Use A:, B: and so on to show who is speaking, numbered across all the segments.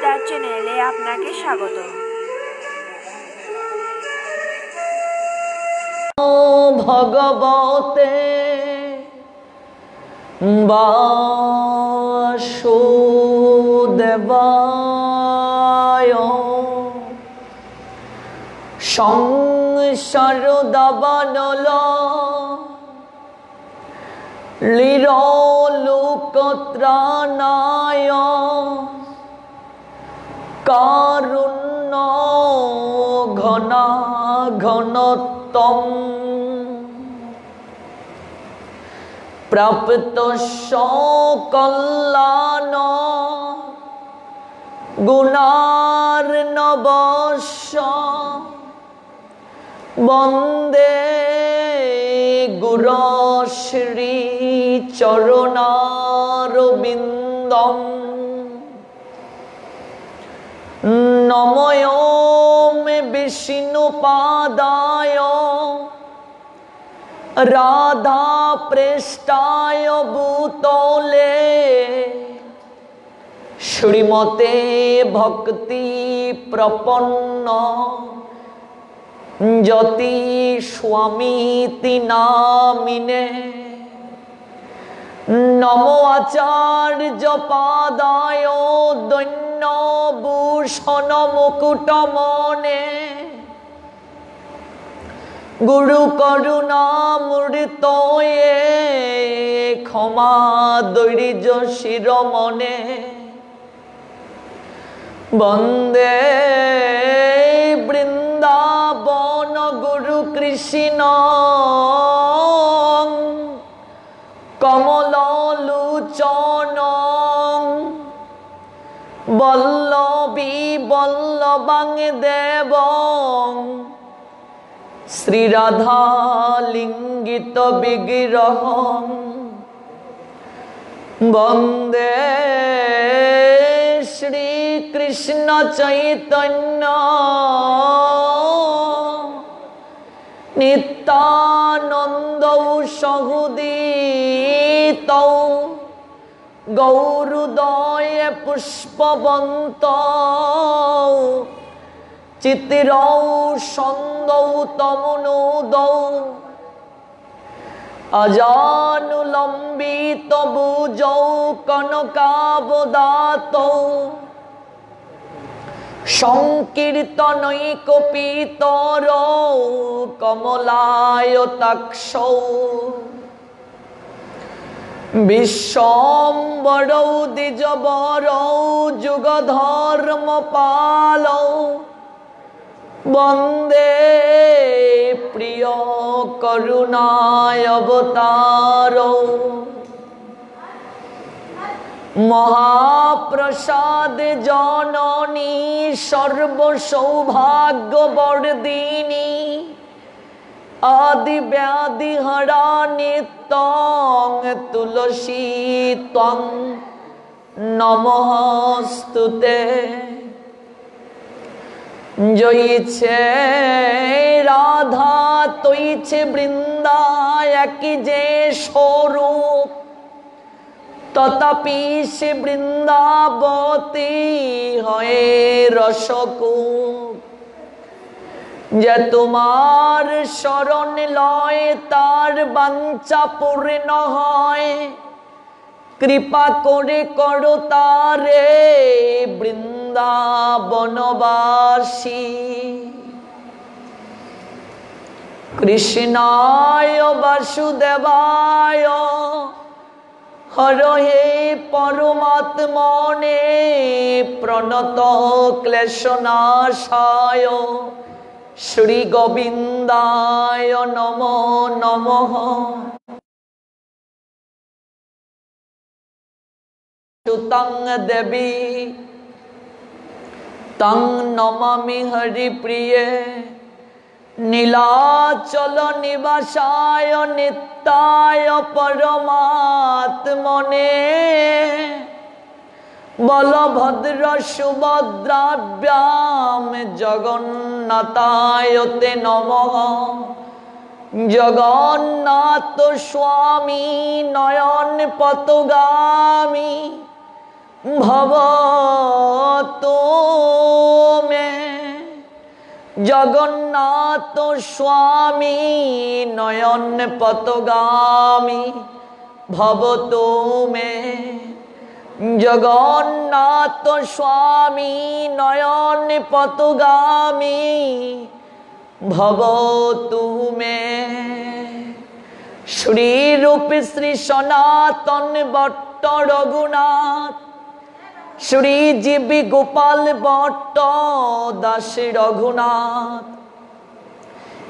A: বিরাট চ্যানেলে আপনাকে স্বাগত।
B: ভগবতে বাসুদেবায় সংসার দাবানল লিরলোকত্রাণায় কারুণ্য ঘনাঘনতম প্রাপ্ত কল্যাণ গুণার্ণবস্য বন্দে গুরশ্রী চরণারবিন্দম নমোম বিষ্ণুপাদায় রাধা পৃষ্ঠায় ভূতলে শ্রীমতে ভক্তি প্রপন্ন যতি স্বামীতি নামিনে নমো আচার্য পাদায় দৈন্য ভূষণ মুকুটমনে গুরু করুণামূর্তয়ে ক্ষমা দৈর্য শিরোমণে বন্দে বৃন্দাবন গুরু কৃষ্ণ কমললোচন বল্লভী বল্লভাং দেবং শ্রীরাধা লিঙ্গিত বিগ্রহং বন্দে শ্রীকৃষ্ণ চৈতন্য নিত্যানন্দ সহোদিত গৌরোদয় পুষ্পবন্ত চিতিরৌ সন্দৌ তমনুদৌ অজানুলম্বিত ভুজৌ কনকাবদাতৌ সংকীর্তনৈকপিতরৌ কমলায়তাক্ষৌ বিশ্বম্বরৌ দ্বিজবরৌ যুগধর্মপালৌ বন্দে প্রিয় করুণায় অবতারৌ মহাপ্রসাদ জননী সর্বসৌভাগ্যবর্ধিনী আদি ব্যাধি হরা নিত্যং তুলসী ত্বং নমস্তুতে জয়িছে রাধা তৈছে বৃন্দা একই যে স্বরূপ তথাপি সে বৃন্দাবতী হয়ে রসকূপ যে তোমার শরণ লয় তার বাঞ্ছা পূর্ণ হয় কৃপা করে করো তারে বৃন্দাবনবাসী কৃষ্ণায় বাসুদেবায় হরহে পরমাত্মনে প্রণত ক্লেশনাশায় শ্রী গোবিন্দায় নমো নমঃ সুতং দেবী তং নমামি হরিপ্রিয়ে নীলাচল নিবাসায় নিত্যায় পরমাত্মনে বলভদ্র সুভদ্রাভ্যাম জগন্নাথায়তে নমঃ জগন্নাথ স্বামী নয়ন পতগামী भव में जगन्नाथ स्वामी नयन पतगामी भवतो में जगन्नाथ स्वामी नयन पतगामी भवतु में श्री रूप श्री सनातन भट्ट रघुनाथ श्री जीवी गोपाल भट्ट दास रघुनाथ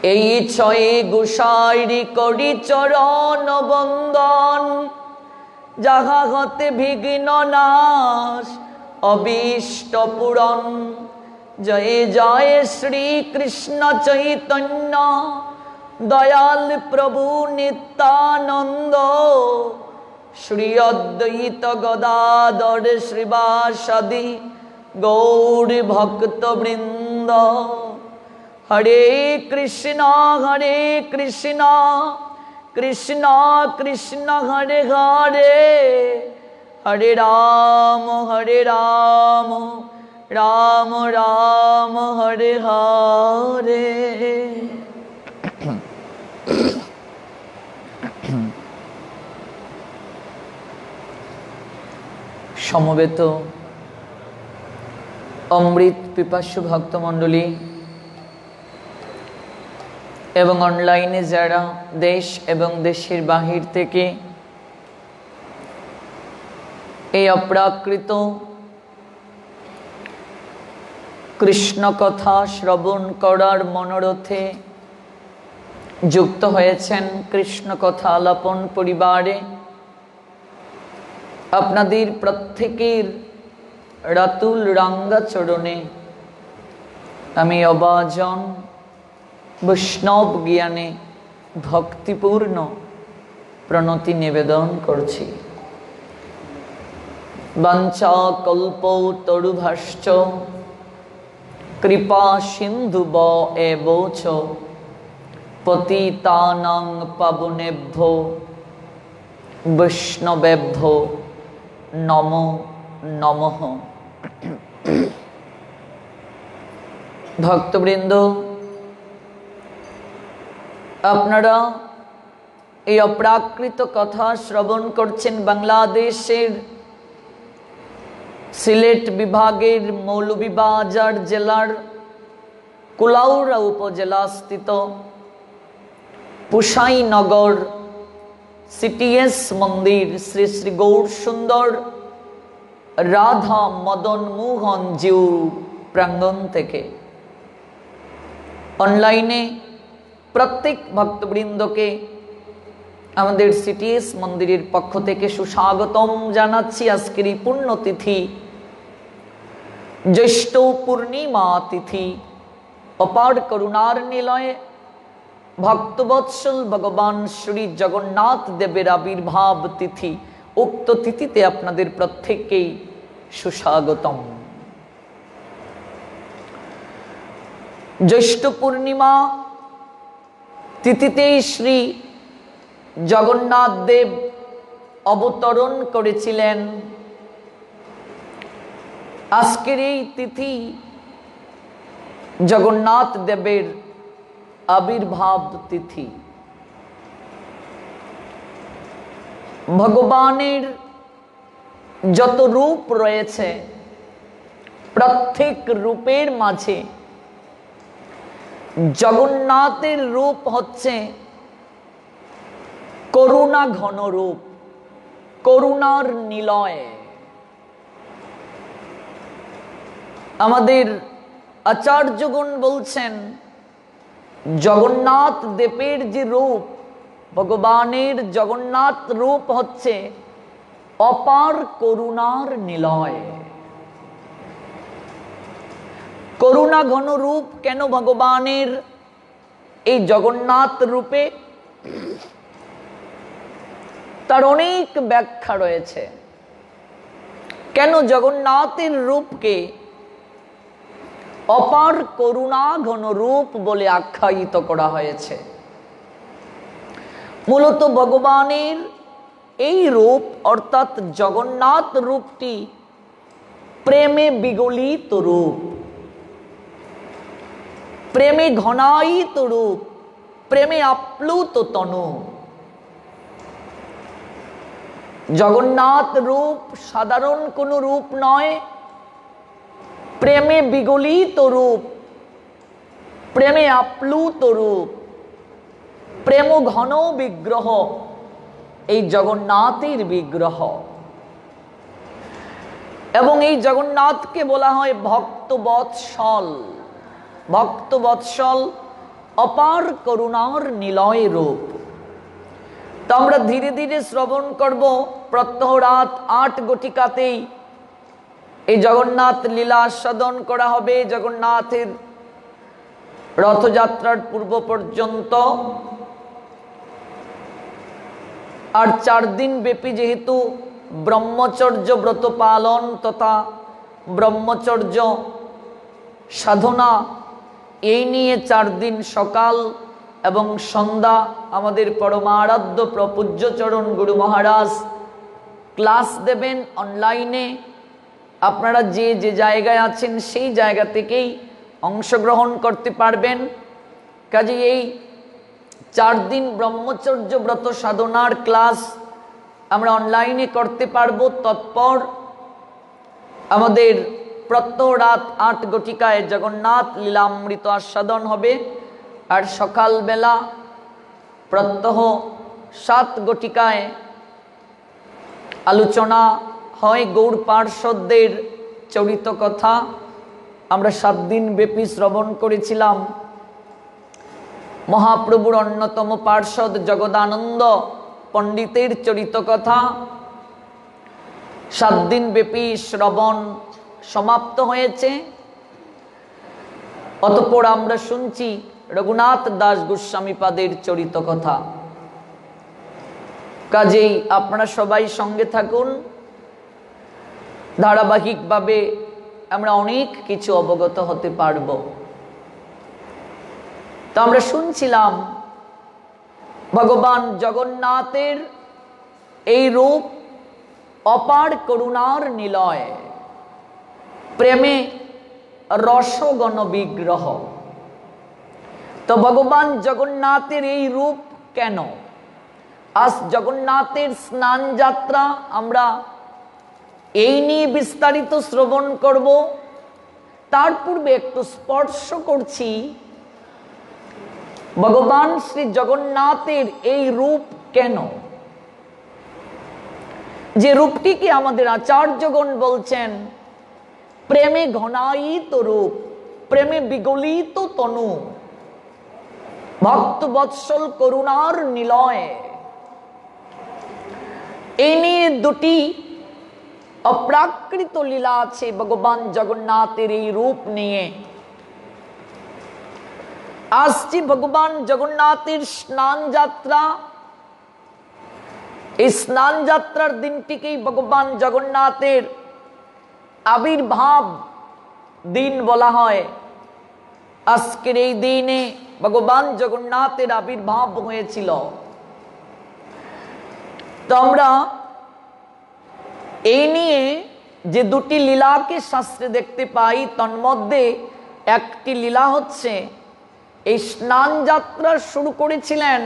B: এই ছয় গোসাইরি করি চরণ বন্দন যাহা হতে বিঘ্ন নাশ অবিষ্ট পূরণ জয় জয় শ্রী কৃষ্ণ চৈতন্য দয়াল প্রভু নিত্যানন্দ श्री अद्वैत गदाधर श्रीवासादि गौर भक्त वृंद हरे कृष्ण कृष्ण कृष्ण हरे हरे हरे राम राम राम हरे हरे সমবেত অমৃত পিপাসু ভক্তমণ্ডলী এবং অনলাইনে যারা দেশ এবং দেশের বাহির থেকে এই অপ্রাকৃত কৃষ্ণ কথা শ্রবণ করার মনোরথে যুক্ত হয়েছেন কৃষ্ণ কথা আলাপন পরিবারে আপনাদের প্রত্যেকের রাতুল রাঙ্গা চরণে আমি অবাজন বৈষ্ণব জ্ঞানে ভক্তিপূর্ণ প্রণতি নিবেদন করছি। বাঞ্ছা কল্প তরুভাশ্চ কৃপা সিন্ধুব এবচ পতিতানাং পাবনেভ্যো বৈষ্ণবেভ্যো নমো নমঃ। ভক্তবৃন্দ, আপনারা এই অপ্রাকৃত কথা শ্রবণ করছেন বাংলাদেশের সিলেট বিভাগের মৌলভীবাজার জেলার কুলাউড়া উপজেলা স্থিত পুসাইনগর সিটিএস মন্দির শ্রী শ্রী গৌর সুন্দর রাধা মদন মোহন জিউ প্রাঙ্গণ থেকে অনলাইনে প্রত্যেক ভক্তবৃন্দকে আমাদের সিটিএস মন্দিরের পক্ষ থেকে সুস্বাগতম জানাচ্ছি। আজকের এই পুণ্যতিথি জ্যৈষ্ঠ পূর্ণিমা তিথি, অপার করুণার নিলয়ে ভক্তবৎসল ভগবান শ্রী জগন্নাথ দেবের আবির্ভাব তিথি। উক্ত তিথিতে আপনাদের প্রত্যেককেই সুস্বাগতম। জ্যৈষ্ঠ পূর্ণিমা তিথিতেই শ্রী জগন্নাথ দেব অবতরণ করেছিলেন। আজকের এই তিথি জগন্নাথ দেবের আবির্ভাব তিথি। ভগবানের যত রূপ রয়েছে প্রত্যেক রূপের মাঝে জগন্নাথের রূপ হচ্ছে করুণা ঘন রূপ, করুণার নিলয়। আমাদের আচার্যগণ বলছেন জগন্নাথ দেবের যে রূপ, ভগবানের জগন্নাথ রূপ হচ্ছে অপার করুণার নিলয়। করুণা ঘন রূপ কেন ভগবানের এই জগন্নাথ রূপে? তার অনেক ব্যাখ্যা রয়েছে। কেন জগন্নাথের রূপকে অপার করুণা ঘন রূপ বলে আখ্যায়িত করা হয়েছে? মূলত ভগবানের এই রূপ অর্থাৎ জগন্নাথ রূপটি প্রেমে বিগলিত রূপ, প্রেমে ঘনায়িত রূপ, প্রেমে আপ্লুত তনু। জগন্নাথ রূপ সাধারণ কোনো রূপ নয়, প্রেমে বিগলিত রূপ, প্রেমে আপ্লুত রূপ, প্রেম ঘন বিগ্রহ এই জগন্নাথের বিগ্রহ। এবং এই জগন্নাথকে বলা হয় ভক্তবৎসল। ভক্তবৎসল অপার করুণার নিলয় রূপ। তো আমরা ধীরে ধীরে শ্রবণ করব। প্রত্যহ রাত ৮ ঘটিকাতেই এই জগন্নাথ লীলা আস্বাদন করা হবে। জগন্নাথের রথযাত্রার পূর্ব পর্যন্ত আর 4 দিন ব্যাপী যেহেতু ব্রহ্মচর্য ব্রত পালন তথা ব্রহ্মচর্য সাধনা, এই নিয়ে 4 দিন সকাল এবং সন্ধ্যা আমাদের পরমারাধ্য প্রপূজ্য চরণ গুরু মহারাজ ক্লাস দেবেন অনলাইনে। আপনারা যে যে জায়গায় আছেন সেই জায়গা থেকেই অংশগ্রহণ করতে পারবেন। কাজে এই 4 দিন ব্রহ্মচর্য ব্রত সাধনার ক্লাস আমরা অনলাইনে করতে পারবো। তৎপর আমাদের প্রত্যহ রাত 8 ঘটিকায় জগন্নাথ লীলামৃত আস্বাদন হবে। আর সকালবেলা প্রত্যহ 7 ঘটিকায় আলোচনা হয় গৌর পার্ষদদের চরিত কথা। আমরা 7 দিন ব্যাপী শ্রবণ করেছিলাম মহাপ্রভুর অন্যতম পার্ষদ জগদানন্দ পণ্ডিতের চরিত কথা। 7 দিন ব্যাপী শ্রবণ সমাপ্ত হয়েছে। অতঃপর আমরা শুনছি রঘুনাথ দাস গোস্বামীপাদের চরিত কথা। কাজেই আপনারা সবাই সঙ্গে থাকুন। ধারাবাহিকভাবে আমরা অনেক কিছু অবগত হতে পারব। তো আমরা শুনছিলাম ভগবান জগন্নাথের এই রূপ অপার করুণার নিলয়, প্রেমে রসগণ বিগ্রহ। তো ভগবান জগন্নাথের এই রূপ কেন? আজ জগন্নাথের স্নান যাত্রা, আমরা এই নিয়ে বিস্তারিত শ্রবণ করব। তার পূর্বে একটু স্পর্শ করছি ভগবান শ্রী জগন্নাথের এই রূপ কেন, যে রূপটিকে আমাদের আচার্যগণ বলছেন প্রেমে ঘনায়িত রূপ, প্রেমে বিগলিত তনু, ভক্ত বৎসল করুণার নিলয়। এই নিয়ে 2টি অপ্রাকৃত লীলা আছে ভগবান জগন্নাথের এই রূপ নিয়ে। আসছি ভগবান জগন্নাথের স্নান যাত্রা। এই স্নান যাত্রার দিনটিকেই ভগবান জগন্নাথের আবির্ভাব দিন বলা হয়। আজকের এই দিনে ভগবান জগন্নাথের আবির্ভাব হয়েছিল। তো আমরা এই নিয়ে যে 2টি লীলাকে শাস্ত্রে দেখতে পাই, তন্মধ্যে একটি লীলা হচ্ছে এই স্নান যাত্রা শুরু করেছিলেন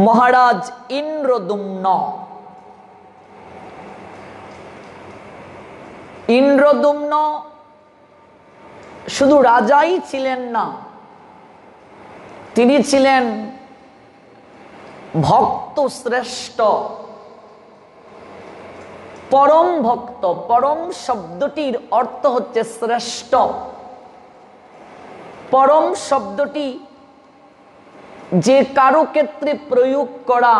B: মহারাজ ইন্দ্রদ্যুম্ন। ইন্দ্রদ্যুম্ন শুধু রাজাই ছিলেন না, তিনি ছিলেন ভক্ত শ্রেষ্ঠ, পরম ভক্ত। পরম শব্দটির অর্থ হচ্ছে শ্রেষ্ঠ। পরম শব্দটি যে কারো ক্ষেত্রে প্রয়োগ করা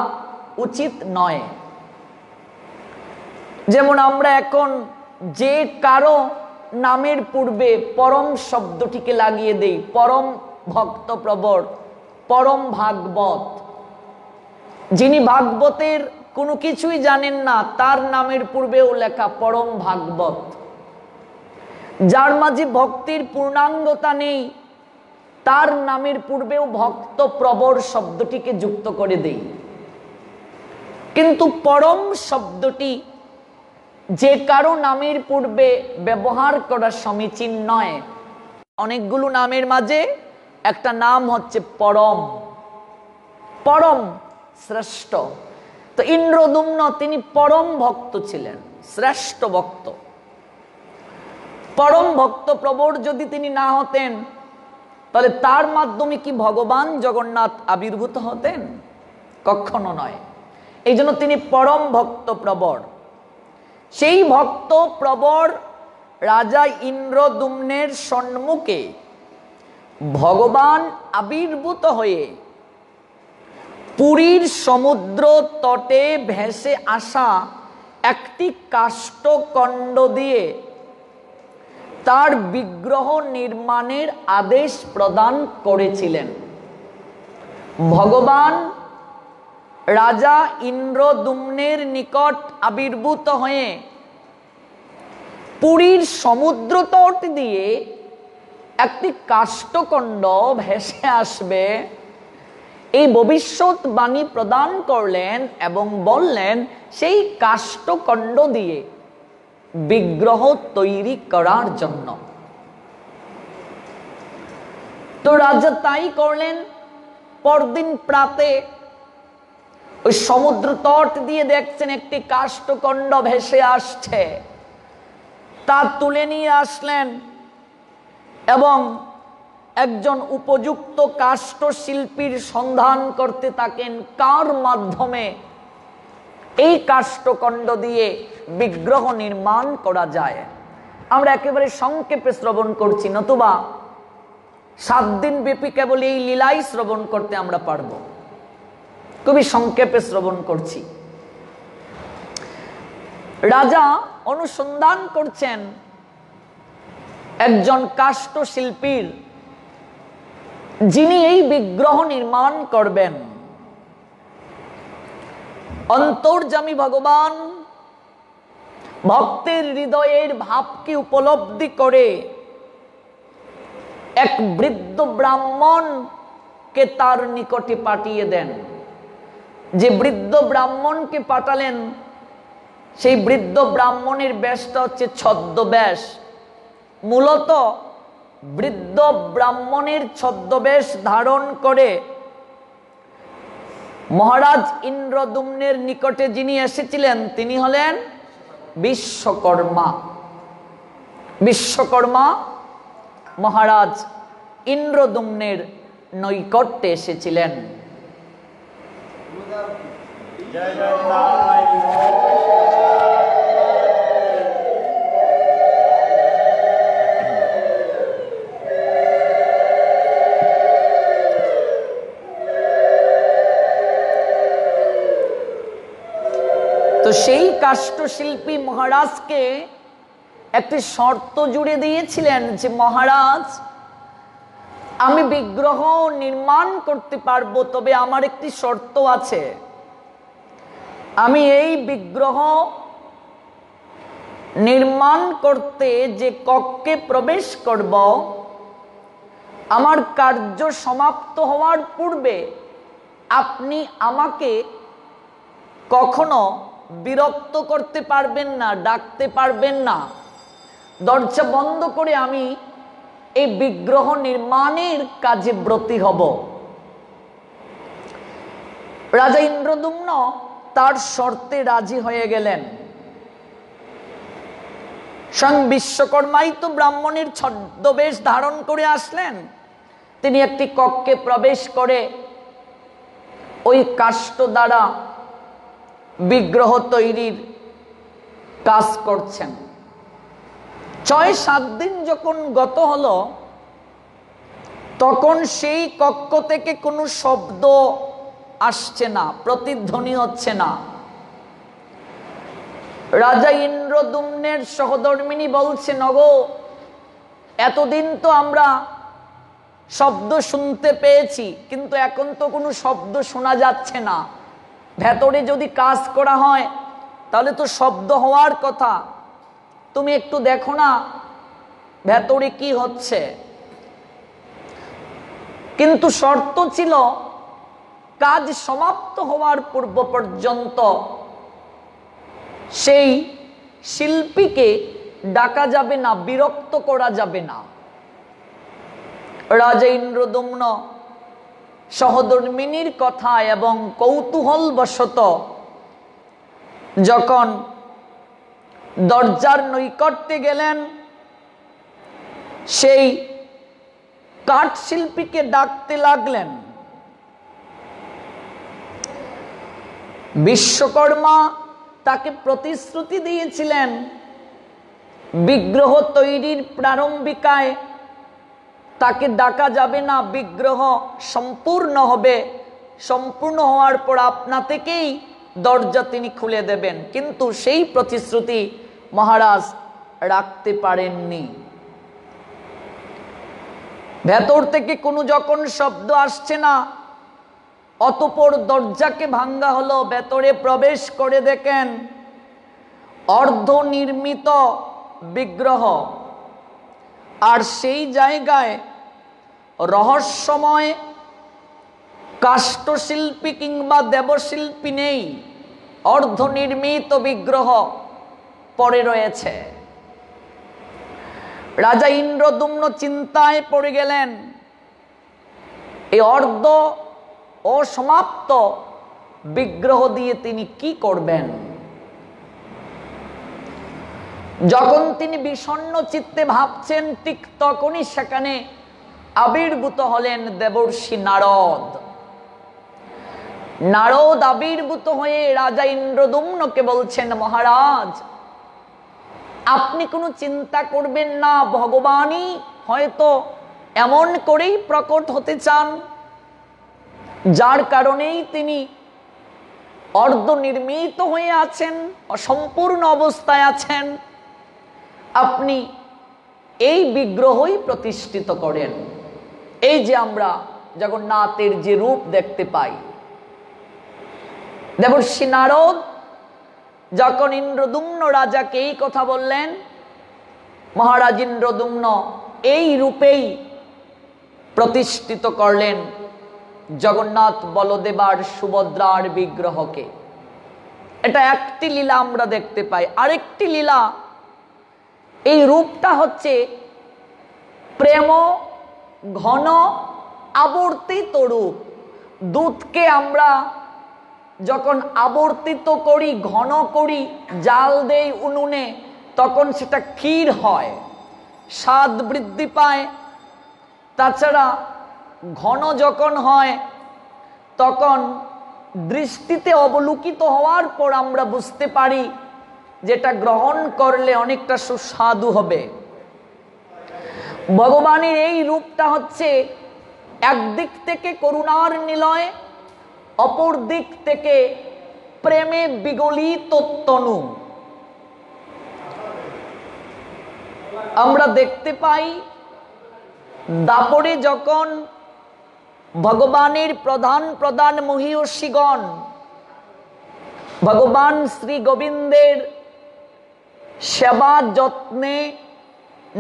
B: উচিত নয়। যেমন আমরা এখন যে কারো নামের পূর্বে পরম শব্দটিকে লাগিয়ে দেই, পরম ভক্ত প্রবর, পরম ভাগবত। যিনি ভাগবতের কোনো কিছুই জানেন না, তার নামের পূর্বেও লেখা পরম ভাগবত। যার মাঝে ভক্তির পূর্ণাঙ্গতা নেই, তার নামের পূর্বেও ভক্ত প্রবর শব্দটিকে যুক্ত করে দেই। কিন্তু পরম শব্দটি যে কারো নামের পূর্বে ব্যবহার করা সমীচীন নয়। অনেকগুলো নামের মাঝে একটা নাম হচ্ছে পরম, পরম শ্রেষ্ঠ। তো ইন্দ্রদ্যুম্ন তিনি পরম ভক্ত ছিলেন, শ্রেষ্ঠ ভক্ত। পরম ভক্ত প্রবর যদি তিনি না হতেন তাহলে তার মাধ্যমে কি ভগবান জগন্নাথ আবির্ভূত হতেন? কখনো নয়। এই জন্য তিনি পরম ভক্ত প্রবর। সেই ভক্ত প্রবর রাজা ইন্দ্রদ্যুম্নের সম্মুখে ভগবান আবির্ভূত হয়ে পুরীর সমুদ্র তটে ভেসে আসা একটি কাষ্ঠখণ্ড দিয়ে তার বিগ্রহ নির্মাণের আদেশ প্রদান করেছিলেন। ভগবান রাজা ইন্দ্রদ্যুম্নের নিকট আবির্ভূত হয়ে পুরীর সমুদ্র তট দিয়ে একটি কাষ্ঠখণ্ড ভেসে আসবে এই ভবিষ্যৎবাণী প্রদান করলেন এবং বললেন সেই কাষ্ঠখণ্ড দিয়ে বিগ্রহ তৈরি করার জন্য। তো রাজা তাই করলেন। পরদিন প্রাতে ওই সমুদ্র তট দিয়ে দেখছেন একটি কাষ্ঠখণ্ড ভেসে আসছে, তা তুলে নিয়ে আসলেন এবং একজন উপযুক্ত কাষ্ঠশিল্পীর সন্ধান করতে থাকেন, কার মাধ্যমে এই কাষ্ঠখণ্ড দিয়ে বিগ্রহ নির্মাণ করা যায়। আমরা একেবারে সংক্ষেপে শ্রবণ করছি, নতুবা 7 দিন ব্যাপী কেবল এই লীলাই শ্রবণ করতে আমরা পারব। খুবই সংক্ষেপে শ্রবণ করছি। রাজা অনুসন্ধান করছেন একজন কাষ্ঠশিল্পীর, যিনি এই বিগ্রহ নির্মাণ করবেন। অন্তর্যামী ভগবান ভক্তের হৃদয়ের ভাবকে উপলব্ধি করে এক বৃদ্ধ ব্রাহ্মণকে তার নিকটে পাঠিয়ে দেন। যে বৃদ্ধ ব্রাহ্মণকে পাঠালেন সেই বৃদ্ধ ব্রাহ্মণের বেশটা হচ্ছে ছদ্মবেশ। মূলত বৃদ্ধ ব্রাহ্মণের ছদ্মবেশ ধারণ করে মহারাজ ইন্দ্রদ্যুম্নের নিকটে যিনি এসেছিলেন তিনি হলেন বিশ্বকর্মা। বিশ্বকর্মা মহারাজ ইন্দ্রদ্যুম্নের নৈকট্যে এসেছিলেন। তো সেই কাষ্ঠশিল্পী মহারাজকে একটি শর্ত জুড়ে দিয়েছিলেন যে মহারাজ, আমি বিগ্রহ নির্মাণ করতে পারবো, তবে আমার একটি শর্ত আছে। আমি এই বিগ্রহ নির্মাণ করতে যে কক্ষে প্রবেশ করব, আমার কার্য সমাপ্ত হওয়ার পূর্বে আপনি আমাকে কখনো বিরক্ত করতে পারবেন না, ডাকতে পারবেন না। দরজা বন্ধ করে আমি এই বিগ্রহ নির্মাণের কাজে ব্রতী হব। রাজা ইন্দ্রদ্যুম্ন তার শর্তে রাজি হয়ে গেলেন। স্বয়ং বিশ্বকর্মাই তো ব্রাহ্মণের ছদ্মবেশ ধারণ করে আসলেন। তিনি একটি কক্ষে প্রবেশ করে ওই কাষ্ঠ দ্বারা বিগ্রহ তৈরির কাজ করছেন। 6-7 দিন যখন গত হলো তখন সেই কক্ষ থেকে কোনো শব্দ আসছে না, প্রতিধ্বনি হচ্ছে না। রাজা ইন্দ্রদ্যুম্নের সহধর্মিণী বলছেন, ওগো, এতদিন তো আমরা শব্দ শুনতে পেয়েছি, কিন্তু এখন তো কোনো শব্দ শোনা যাচ্ছে না। ভেতরে যদি কাজ করা হয় তাহলে তো শব্দ হওয়ার কথা। তুমি একটু দেখো না ভেতরে কি হচ্ছে। কিন্তু শর্ত ছিল কাজ সমাপ্ত হওয়ার পূর্ব পর্যন্ত সেই শিল্পীকে ডাকা যাবে না, বিরক্ত করা যাবে না। রাজা ইন্দ্রদম্ন সহধর্মিণীর কথা এবং কৌতূহল বশত যখন দরজার নৈকট্যে গেলেন, সেই কাঠ শিল্পীকে ডাকতে লাগলেন। বিশ্বকর্মা তাকে প্রতিশ্রুতি দিয়েছিলেন বিগ্রহ তৈরির প্রারম্ভিকায় তাকে ডাকা যাবে না, বিগ্রহ সম্পূর্ণ হবে, সম্পূর্ণ হওয়ার পর আপনা থেকেই দরজা তিনি খুলে দেবেন। কিন্তু সেই প্রতিশ্রুতি মহারাজ রাখতে পারেননি। ভেতর থেকে কোনো যখন শব্দ আসছে না, অতঃপর দরজাকে ভাঙ্গা হলো। ভেতরে প্রবেশ করে দেখেন অর্ধ নির্মিত বিগ্রহ, আর সেই জায়গায় রহস্যময় কাষ্ঠশিল্পী কিংবা দেবশিল্পী নেই, অর্ধ নির্মিত বিগ্রহ পড়ে রয়েছে। রাজা ইন্দ্রদম্ন চিন্তায় পড়ে গেলেন, এই অর্ধ অসমাপ্ত বিগ্রহ দিয়ে তিনি কি করবেন। যখন তিনি বিষণ্ণ চিত্তে ভাবছেন, ঠিক তখনই সেখানে আবির্ভূত হলেন দেবর্ষি নারদ। নারদ আবির্ভূত হয়ে রাজা ইন্দ্রদম্নকে বলছেন, মহারাজ আপনি কোনো চিন্তা করবেন না, ভগবানই হয়তো এমন করেই প্রকট হতে চান, যার কারণেই তিনি অর্ধ নির্মিত হয়ে আছেন, অসম্পূর্ণ অবস্থায় আছেন। আপনি এই বিগ্রহই প্রতিষ্ঠিত করেন। এই যে আমরা জগন্নাথের যে রূপ দেখতে পাই, দেবর্ষি নারদ যখন ইন্দ্রদম্ন রাজাকে এই কথা বললেন, মহারাজ ইন্দ্রদম্ন এই রূপেই প্রতিষ্ঠিত করলেন জগন্নাথ বলদেবার সুভদ্রার বিগ্রহকে। এটা একটি লীলা আমরা দেখতে পাই। আরেকটি লীলা, এই রূপটা হচ্ছে প্রেম ঘন আবর্তিত রূপ। দুধকে আমরা যখন আবর্তিত করি, ঘন করি, জাল দেই উনুনে, তখন সেটা ক্ষীর হয়, স্বাদ বৃদ্ধি পায়। তাছাড়া ঘন যখন হয় তখন দৃষ্টিতে অবলোকিত হওয়ার পর আমরা বুঝতে পারি যেটা গ্রহণ করলে অনেকটা সুস্বাদু হবে। ভগবানের এই রূপটা হচ্ছে একদিক থেকে করুণার নিলয়, অপর দিক থেকে প্রেমে বিগলিত তনু। আমরা দেখতে পাই দাপরে যখন ভগবানের প্রধান প্রধান মহিষীগণ ভগবান শ্রী গোবিন্দের সেবা যত্নে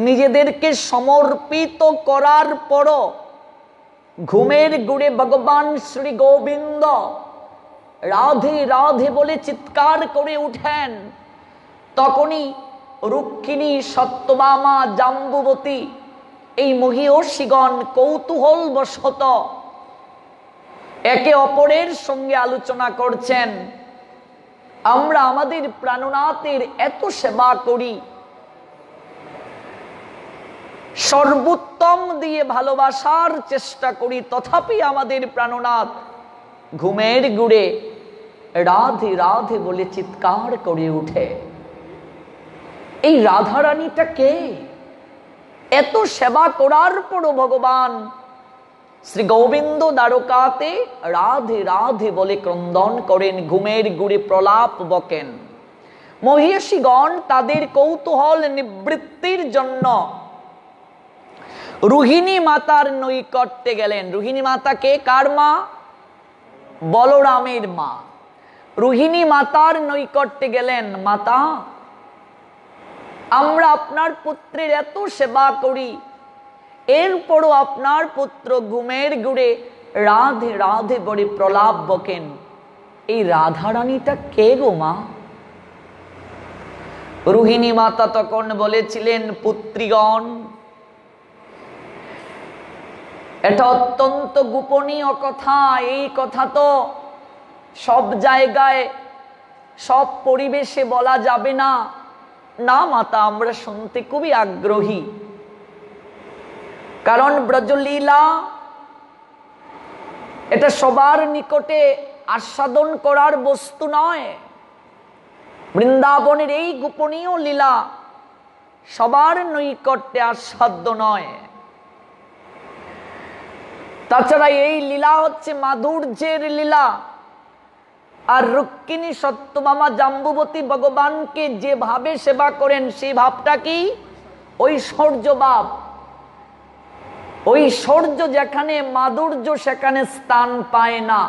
B: নিজেদেরকে সমর্পিত করার পরও ঘুমের ঘোরে ভগবান শ্রী গোবিন্দ রাধে রাধে বলে চিৎকার করে উঠেন, তখনই রুক্মিণী, সত্যভামা, জাম্বুবতী এই মহিষীগণ কৌতূহল বশত একে অপরের সঙ্গে আলোচনা করছেন, আমরা আমাদের প্রাণনাথের এত সেবা করি, সর্বোত্তম দিয়ে ভালোবাসার চেষ্টা করি, তথাপি আমাদের প্রাণনাথ ঘুমের ঘোরে রাধে রাধে বলে চিৎকার করে উঠে। এই রাধারানীটা কে? এত সেবা করার পরও ভগবান শ্রী গোবিন্দ দ্বারকাতে রাধে রাধে বলে ক্রন্দন করেন, ঘুমের ঘোরে প্রলাপ বকেন। মহিষীগণ তাদের কৌতূহল নিবৃত্তির জন্য রোহিণী মাতার নৈকট্যে গেলেন। রোহিণী মাতা কে? কার মা? বলরামের মা। রোহিণী মাতার নৈকট্যে গেলেন, মাতা আমরা আপনার পুত্রের এত সেবা করি, এরপরও আপনার পুত্র ঘুমের ঘোরে রাধে রাধে বলে প্রলাপ বকেন, এই রাধারানীটা কে গো মা? রোহিণী মাতা তখন বলেছিলেন, পুত্রীগণ, এটা অত্যন্ত গোপনীয় কথা, এই কথা তো সব জায়গায় সব পরিবেশে বলা যাবে না। না মাতা, আমরা শুনতে খুবই আগ্রহী, কারণ ব্রজলীলা এটা সবার নিকটে আস্বাদন করার বস্তু নয়। বৃন্দাবনের এই গোপনীয় লীলা সবার নৈকট্যে আস্বাদ্য নয়। তাছাড়া এই লীলা হচ্ছে মাধুর্যের লীলা। আর রুক্মিণী সত্যভামা জাম্বুবতী ভগবানকে যেভাবে সেবা করেন সেই ভাবটা কি? ঐশ্বর্য ভাব। ঐশ্বর্য যেখানে মাধুর্য সেখানে স্থান পায় না।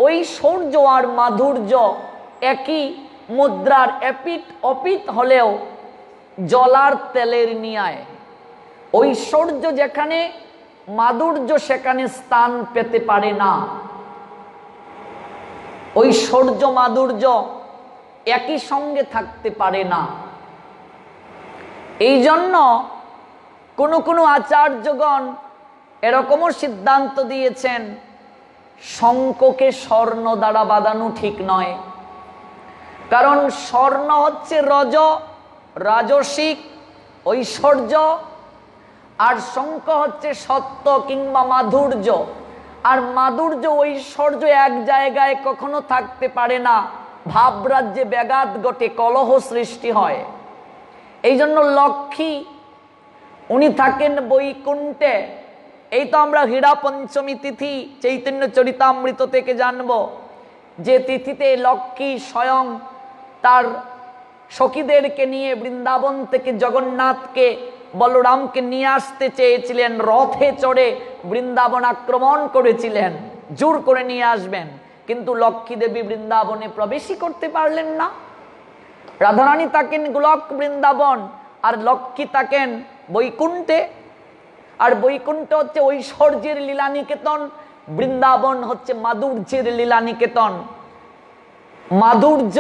B: ঐশ্বর্য আর মাধুর্য একই মুদ্রার এপিঠ অপিঠ হলেও জলার তেলের ন্যায়। ঐশ্বর্য যেখানে, মাধুর্য সেখানে স্থান পেতে পারে না। ঐশ্বর্য মাধুর্য একই সঙ্গে থাকতে পারে না। এই জন্য কোনো আচার্যগণ এরকমও সিদ্ধান্ত দিয়েছেন, শঙ্খকে স্বর্ণ দ্বারা বাঁধানো ঠিক নয়। কারণ স্বর্ণ হচ্ছে রাজসিক ঐশ্বর্য, আর শঙ্খ হচ্ছে সত্য কিংবা মাধুর্য। আর মাধুর্য ঐশ্বর্য এক জায়গায় কখনো থাকতে পারে না। ভাবরাজ্যে ব্যাঘাত ঘটে, কলহ সৃষ্টি হয়। এই জন্য লক্ষ্মী উনি থাকেন বৈকুণ্ঠে। এই তো আমরা হীরা পঞ্চমী তিথি চৈতন্য চরিতামৃত থেকে জানব যে তিথিতে লক্ষ্মী স্বয়ং তার সখীদেরকে নিয়ে বৃন্দাবন থেকে জগন্নাথকে বলরামকে নিয়ে আসতে চেয়েছিলেন। রথে চড়ে বৃন্দাবন আক্রমণ করেছিলেন, জোর করে নিয়ে আসবেন, কিন্তু লক্ষ্মী দেবী বৃন্দাবনে প্রবেশই করতে পারলেন না। রাধারানী থাকেন গোলক বৃন্দাবন, আর লক্ষ্মী থাকেন বৈকুণ্ঠে। আর বৈকুণ্ঠ হচ্ছে ঐশ্বর্যের লীলা নিকেতন, বৃন্দাবন হচ্ছে মাধুর্যের লীলা নিকেতন। মাধুর্য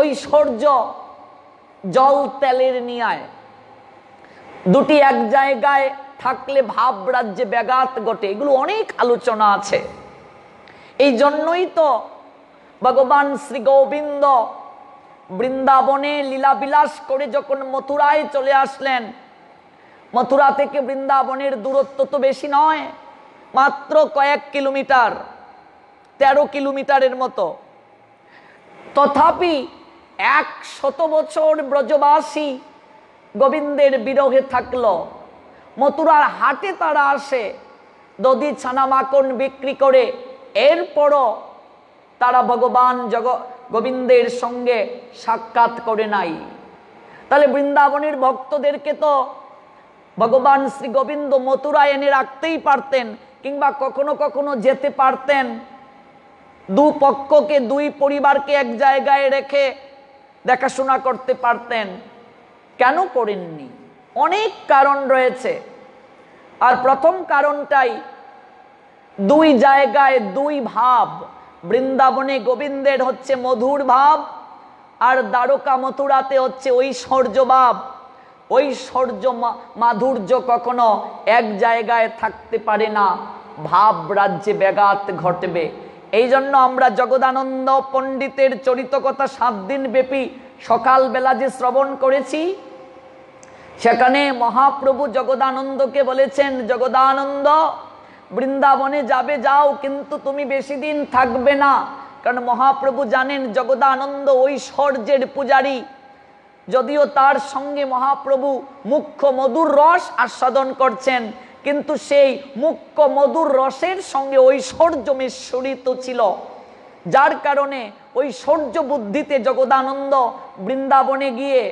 B: ঐশ্বর্য জল তেলের ন্যায়, দুটি এক জায়গায় থাকলে ভাব রাজ্যে ব্যাঘাত ঘটে। এগুলো অনেক আলোচনা আছে। এই জন্যই তো ভগবান শ্রী গোবিন্দ বৃন্দাবনে লীলাবিলাস করে যখন মথুরায় চলে আসলেন, মথুরা থেকে বৃন্দাবনের দূরত্ব তো বেশি নয়, মাত্র কয়েক কিলোমিটার, 13 কিলোমিটারের মতো। তথাপি 100 বছর ব্রজবাসী গোবিন্দের বিরহে থাকলো। মথুরার হাটে তারা আসে, দধি ছানা মাখন বিক্রি করে। এরপরও তারা ভগবান গোবিন্দের সঙ্গে সাক্ষাৎ করে নাই। তাহলে বৃন্দাবনের ভক্তদেরকে তো ভগবান শ্রী গোবিন্দ মথুরায় এনে রাখতেই পারতেন, কিংবা কখনো কখনো যেতে পারতেন। দুপক্ষকে, দুই পরিবারকে এক জায়গায় রেখে দেখাশোনা করতে পারতেন। কেন করেননি? অনেক কারণ রয়েছে। আর প্রথম কারণটাই, দুই জায়গায় দুই ভাব। বৃন্দাবনে গোবিন্দের হচ্ছে মধুর ভাব, আর দ্বারকা মথুরাতে হচ্ছে ঐশ্বর্য ভাব। ঐশ্বর্য মাধুর্য কখনো এক জায়গায় থাকতে পারে না, ভাব রাজ্যে ব্যাঘাত ঘটবে। এই জন্য আমরা জগদানন্দ পণ্ডিতের চরিতকথা 7 দিন ব্যাপী সকালবেলা যে শ্রবণ করেছি, সেখানে মহাপ্রভু জগদানন্দকে বলেছেন, জগদানন্দ বৃন্দাবনে যাবে যাও, কিন্তু তুমি বেশি দিন থাকবে না। কারণ মহাপ্রভু জানেন জগদানন্দ ঐশ্বর্যের পূজারী। যদিও তার সঙ্গে মহাপ্রভু মুখ্য মধুর রস আস্বাদন করছেন, কিন্তু সেই মুখ্য মধুর রসের সঙ্গে ঐশ্বর্য মিশ্রিত ছিল, যার কারণে ঐশ্বর্য বুদ্ধিতে জগদানন্দ বৃন্দাবনে গিয়ে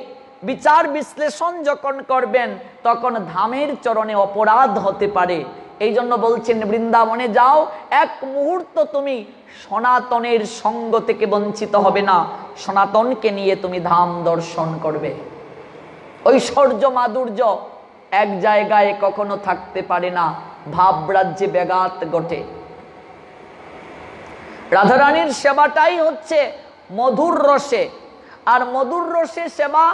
B: বিচার বিশ্লেষণ যখন করবেন, তখন ধামের চরণে অপরাধ হতে পারে। এই জন্য বলছেন বৃন্দাবনে যাও, এক মুহূর্ত তুমি সনাতনের সঙ্গ থেকে বঞ্চিত হবে না, সনাতনকে নিয়ে তুমি ধাম দর্শন করবে। ঐশ্বর্য মাধুর্য এক জায়গায় কখনো থাকতে পারে না, ভাবরাজ্যে ব্যাঘাত ঘটে। রাধারানীর সেবাটাই হচ্ছে মধুর রসে, আর মধুর রসে সেবা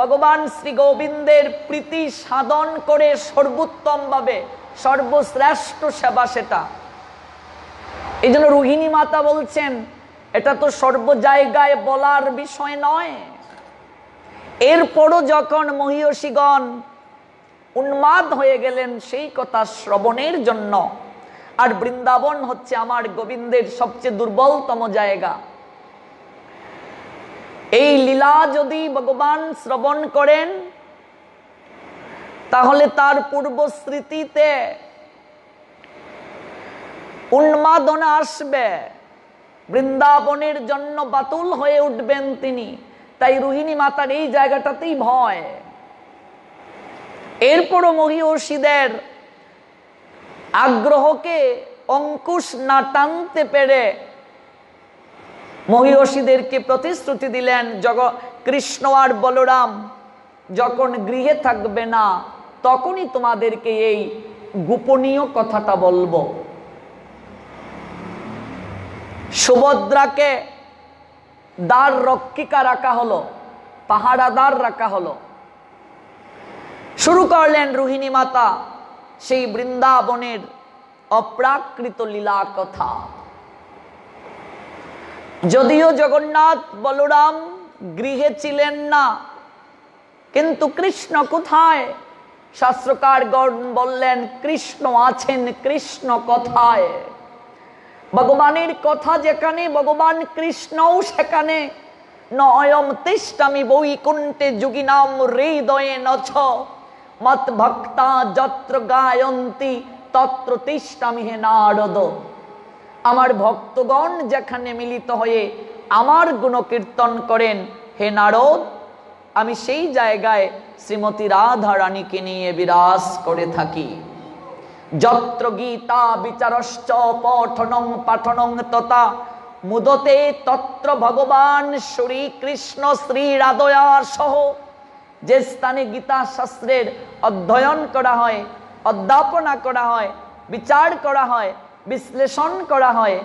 B: ভগবান শ্রী গোবিন্দের প্রীতি সাধন করে সর্বোত্তম ভাবে সর্বশ্রেষ্ঠ সেবা সেটা। এই জন্য রোহিণী মাতা বলছেন এটা তো সর্ব জায়গায় বলার বিষয় নয়। এরপরও যখন মহীয়সীগণ উন্মাদ হয়ে গেলেন সেই কথা শ্রবণের জন্য, আর বৃন্দাবন হচ্ছে আমার গোবিন্দের সবচেয়ে দুর্বলতম জায়গা, এই লীলা যদি ভগবান শ্রবণ করেন তাহলে তার পূর্ব স্মৃতিতে উন্মাদনা আসবে, বৃন্দাবনের জন্য বাতুল হয়ে উঠবেন তিনি। তাই রোহিণী মাতার এই জায়গাটাতেই ভয়। এরপরও মহীয়সীদের আগ্রহকে অঙ্কুশ না টানতে পেরে মহীয়সীদেরকে প্রতিশ্রুতি দিলেন, কৃষ্ণ আর বলরাম যখন গৃহে থাকবে না তখনই তোমাদেরকে এই গোপনীয় কথাটা বলবো। সুভদ্রাকে দ্বার রক্ষিকা রাখা হলো, পাহারাদার রাখা হলো। শুরু করলেন রোহিণী মাতা সেই বৃন্দাবনের অপ্রাকৃত লীলা কথা। যদিও জগন্নাথ বলরাম গৃহে ছিলেন না, কিন্তু কৃষ্ণ কোথায়? শাস্ত্রকারগণ বললেন কৃষ্ণ আছেন। কৃষ্ণ কোথায়? ভগবানের কথা যেখানে ভগবান কৃষ্ণও সেখানে। নয়ম তিষ্ঠামি বৈকুণ্ঠে যোগিনাম হৃদয়ে নছ মত ভক্তা যত্র গায়ন্তি তত্র তিষ্ঠামি হে নারদ। আমার ভক্তগণ যেখানে মিলিত হয়ে আমার গুণকীর্তন করেন হে নারদ, আমি সেই জায়গায় শ্রীমতী রাধা রানীকে নিয়ে বিরাজ করে থাকি। যত্র গীতা বিচারশ্চ পঠনং পাঠনং তথা মুদতে তত্র ভগবান শ্রী কৃষ্ণ শ্রী রাধয়া সহ। যে স্থানে গীতা শাস্ত্রের অধ্যয়ন করা হয়, অধ্যাপনা করা হয়, বিচার করা হয়, বিশ্লেষণ করা হয়,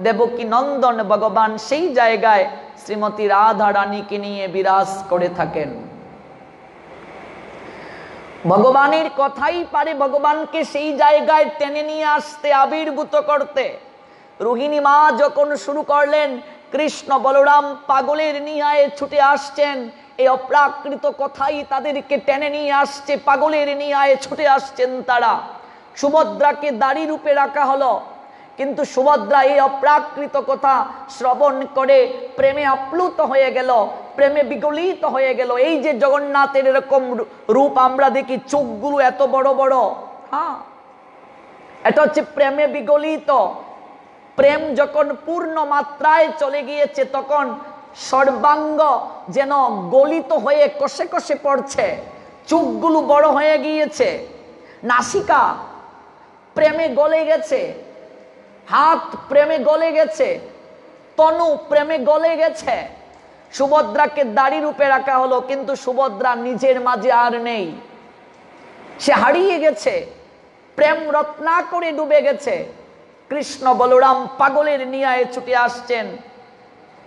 B: দেবকী নন্দন ভগবান সেই জায়গায় শ্রীমতী রাধা রানীকে নিয়ে বিরাজ করে থাকেন। ভগবানের কথাই পারে ভগবানকে সেই জায়গায় টেনে নিয়ে আসতে, আবির্ভূত করতে। রোহিণী মা যখন শুরু করলেন কৃষ্ণ বলরাম পাগলের নিয়ায়ে ছুটে আসছেন, এই অপ্রাকৃত কথাই তাদেরকে টেনে নিয়ে আসছে, পাগলের নিয়ায়ে ছুটে আসছেন তারা। সুভদ্রাকে দাড়ি রূপে রাখা হলো, কিন্তু সুভদ্রা এই অপ্রাকৃত কথা শ্রবণ করে প্রেমে আপ্লুত হয়ে গেল, প্রেমে বিগলিত হয়ে গেল। এই যে জগন্নাথের এরকম রূপ আমরা দেখি, চোখগুলো এত বড় বড়, হ্যাঁ, এটা হচ্ছে প্রেমে বিগলিত। প্রেম যখন পূর্ণ মাত্রায় চলে গিয়েছে তখন সর্বাঙ্গ যেন গলিত হয়ে কষে কষে পড়ছে, চোখগুলো বড় হয়ে গিয়েছে, নাসিকা প্রেমে গলে গেছে, হাত প্রেমে গলে গেছে, তনু প্রেমে গলে গেছে। সুভদ্রাকে দাড়ি রূপে রাখা হলো, কিন্তু সুভদ্রা নিজের মাঝে আর নেই, সে হারিয়ে গেছে, প্রেম রত্নাকরে ডুবে গেছে। কৃষ্ণ বলরাম পাগলের নিয়ায়ে ছুটে আসছেন।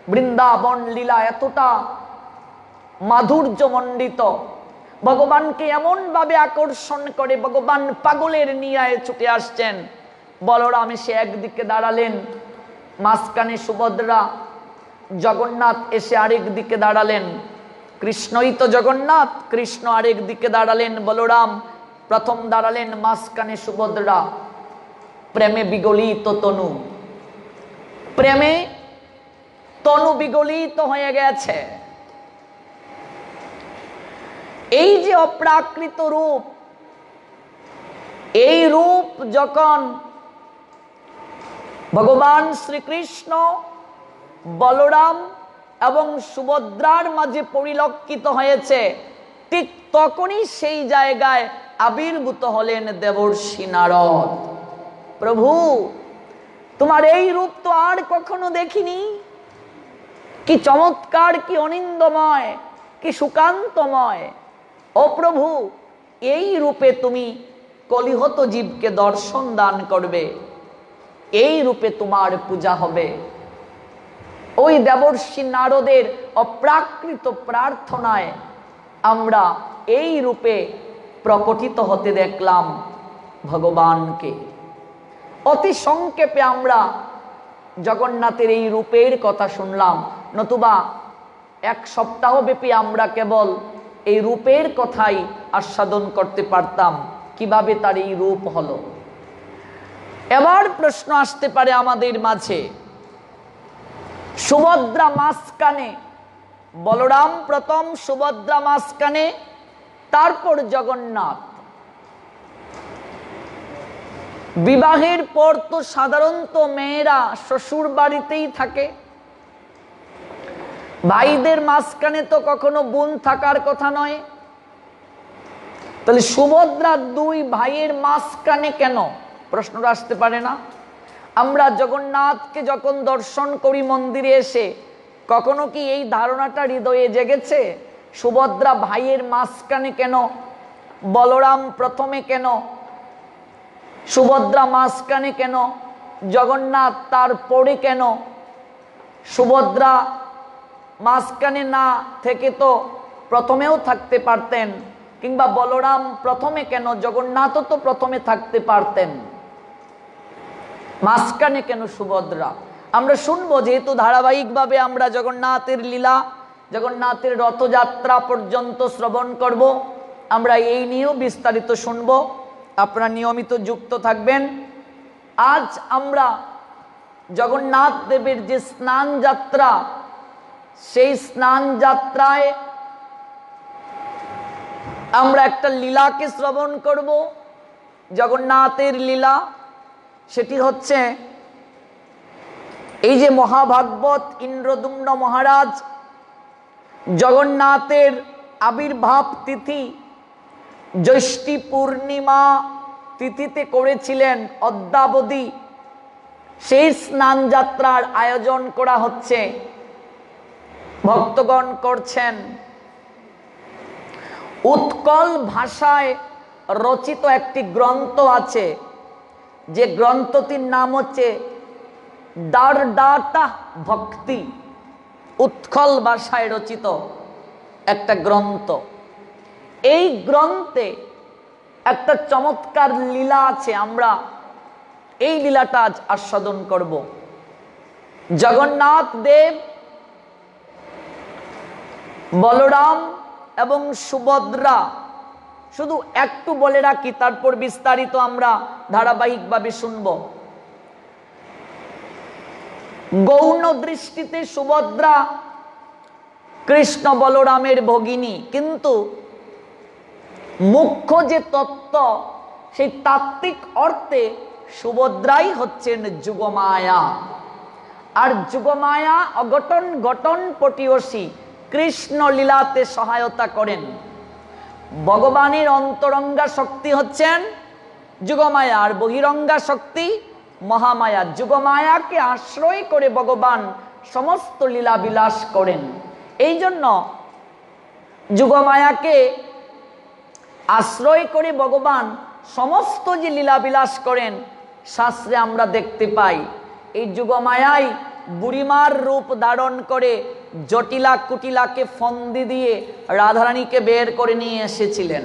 B: বৃন্দাবন লীলা এতটা মাধুর্যমণ্ডিত, ভগবানকে এমন ভাবে আকর্ষণ করে, ভগবান পাগলের নিয়ায়ে ছুটে আসছেন। বলরাম এসে একদিকে দাঁড়ালেন, মাঝখানে সুভদ্রা, জগন্নাথ এসে আরেক দিকে দাঁড়ালেন। কৃষ্ণই তো জগন্নাথ, কৃষ্ণ আরেক দিকে দাঁড়ালেন, বলরাম প্রথম দাঁড়ালেন, মাঝখানে সুভদ্রা। প্রেমে বিগলিত তনু, প্রেমে তনু বিগলিত হয়ে গেছে। এই যে অপ্রাকৃত রূপ, এই রূপ যখন ভগবান শ্রীকৃষ্ণ বলরাম এবং সুভদ্রার মাঝে পরিলক্ষিত হয়েছে, ঠিক তখনই সেই জায়গায় আবির্ভূত হলেন দেবর্ষি নারদ। প্রভু, তোমার এই রূপ তো আর কখনো দেখিনি, কি চমৎকার, কি অনিন্দময়, কি সুকান্তময়। ও প্রভু, এই রূপে তুমি কলিহত জীবকে দর্শন দান করবে, এই রূপে তোমার পূজা হবে। ওই দেবর্ষি নারদের অপ্রাকৃত প্রার্থনায় আমরা এই রূপে প্রকটিত হতে দেখলাম ভগবানকে। অতি সংক্ষেপে আমরা জগন্নাথের এই রূপের কথা শুনলাম, নতুবা এক সপ্তাহ ব্যাপী আমরা কেবল এই রূপের কথাই আস্বাদন করতে পারতাম, কিভাবে তার এই রূপ হলো। এবার প্রশ্ন আসতে পারে আমাদের মাঝে, সুভদ্রা মাঝখানে, বলরাম প্রথম, সুভদ্রা মাঝখানে, তারপর জগন্নাথ। বিবাহের পর তো সাধারণত মেয়েরা শ্বশুর বাড়িতেই থাকে, ভাইদের মাঝখানে তো কখনো বোন থাকার কথা নয়। তাহলে সুভদ্রা দুই ভাইয়ের মাঝখানে কেন, প্রশ্নটা আসতে পারে না? আমরা জগন্নাথকে যখন দর্শন করি মন্দিরে এসে, কখনো কি এই ধারণাটা হৃদয়ে জেগেছে সুভদ্রা ভাইয়ের মাঝখানে কেন, বলরাম প্রথমে কেন, সুভদ্রা মাঝখানে কেন, জগন্নাথ তারপরে কেন? সুভদ্রা মাঝখানে না থেকে তো প্রথমেও থাকতে পারতেন, কিংবা বলরাম প্রথমে কেন, জগন্নাথও তো প্রথমে থাকতে পারতেন, মাঝখানে কেন সুভদ্রা? আমরা শুনবো, যেহেতু ধারাবাহিকভাবে আমরা জগন্নাথের লীলা, জগন্নাথের রথযাত্রা পর্যন্ত শ্রবণ করব, আমরা এই নিয়েও বিস্তারিত শুনব। আপনারা নিয়মিত যুক্ত থাকবেন। আজ আমরা জগন্নাথ দেবের যে স্নান যাত্রা, সেই স্নান যাত্রায় আমরা একটা লীলাকে শ্রবণ করব, জগন্নাথের লীলা। সেটি হচ্ছে এই যে মহাভাগবত ইন্দ্রদুম্ন মহারাজ জগন্নাথের আবির্ভাব তিথি জ্যৈষ্ঠী পূর্ণিমা তিথিতে করেছিলেন অদ্যাবধি, সেই স্নান যাত্রার আয়োজন করা হচ্ছে, ভক্তগণ করছেন। উৎকল ভাষায় রচিত একটি গ্রন্থ আছে, যে গ্রন্থটির নাম হচ্ছে দারডাটা ভক্তি। উৎকল ভাষায় রচিত একটা গ্রন্থ। এই গ্রন্থে একটা চমৎকার লীলা আছে, আমরা এই লীলাটা আজ আস্বাদন করব। জগন্নাথ দেব, বলরাম এবং সুভদ্রা, শুধু একটু বলে রাখি, তারপর বিস্তারিত আমরা ধারাবাহিকভাবে শুনব। গৌণ দৃষ্টিতে সুভদ্রা কৃষ্ণ বলরামের ভগিনী, কিন্তু মুখ্য যে তত্ত্ব, সেই তাত্ত্বিক অর্থে সুভদ্রাই হচ্ছেন যুগমায়া। আর যুগমায়া অঘটন ঘটন পটিয়সী, কৃষ্ণ লীলাতে সহায়তা করেন। ভগবানের অন্তরঙ্গা শক্তি হচ্ছেন যুগমায়া, আর বহিরঙ্গা শক্তি মহামায়া। যুগমায়াকে আশ্রয় করে ভগবান সমস্ত লীলা বিলাস করেন। এই জন্য যুগমায়াকে আশ্রয় করে ভগবান সমস্ত যে লীলা বিলাস করেন, শাস্ত্রে আমরা দেখতে পাই এই যুগমায়াই বুড়িমার রূপ ধারণ করে জটিলা কুটিলাকে ফন্দি দিয়ে রাধারানীকে বের করে নিয়ে এসেছিলেন।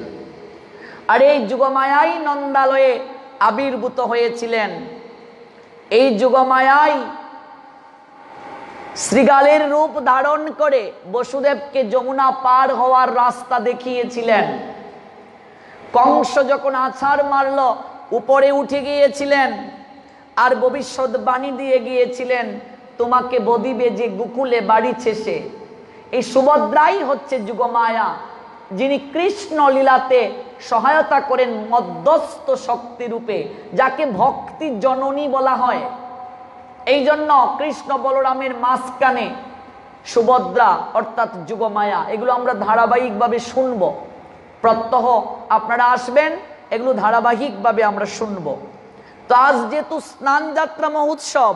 B: আর এই যুগমায়াই নন্দালয়ে আবির্ভূত হয়েছিলেন। এই যুগমায়াই শ্রীগালের রূপ ধারণ করে বসুদেবকে যমুনা পার হওয়ার রাস্তা দেখিয়েছিলেন। কংস যখন আছাড় মারল, উপরে উঠে গিয়েছিলেন আর ভবিষ্যৎবাণী দিয়ে গিয়েছিলেন, তোমাকে বদিবে যে গোকুলে বাড়ি শেষে। এই সুভদ্রাই হচ্ছে যুগমায়া, যিনি কৃষ্ণ লীলাতে সহায়তা করেন মধ্যস্থ শক্তি রূপে, যাকে ভক্তি জননী বলা হয়। এই জন্য কৃষ্ণ বলরামের মাঝখানে সুভদ্রা অর্থাৎ যুগমায়া। এগুলো আমরা ধারাবাহিকভাবে শুনব, প্রত্যহ আপনারা আসবেন, এগুলো ধারাবাহিকভাবে আমরা শুনব। তো আজ যেহেতু স্নান যাত্রা মহোৎসব,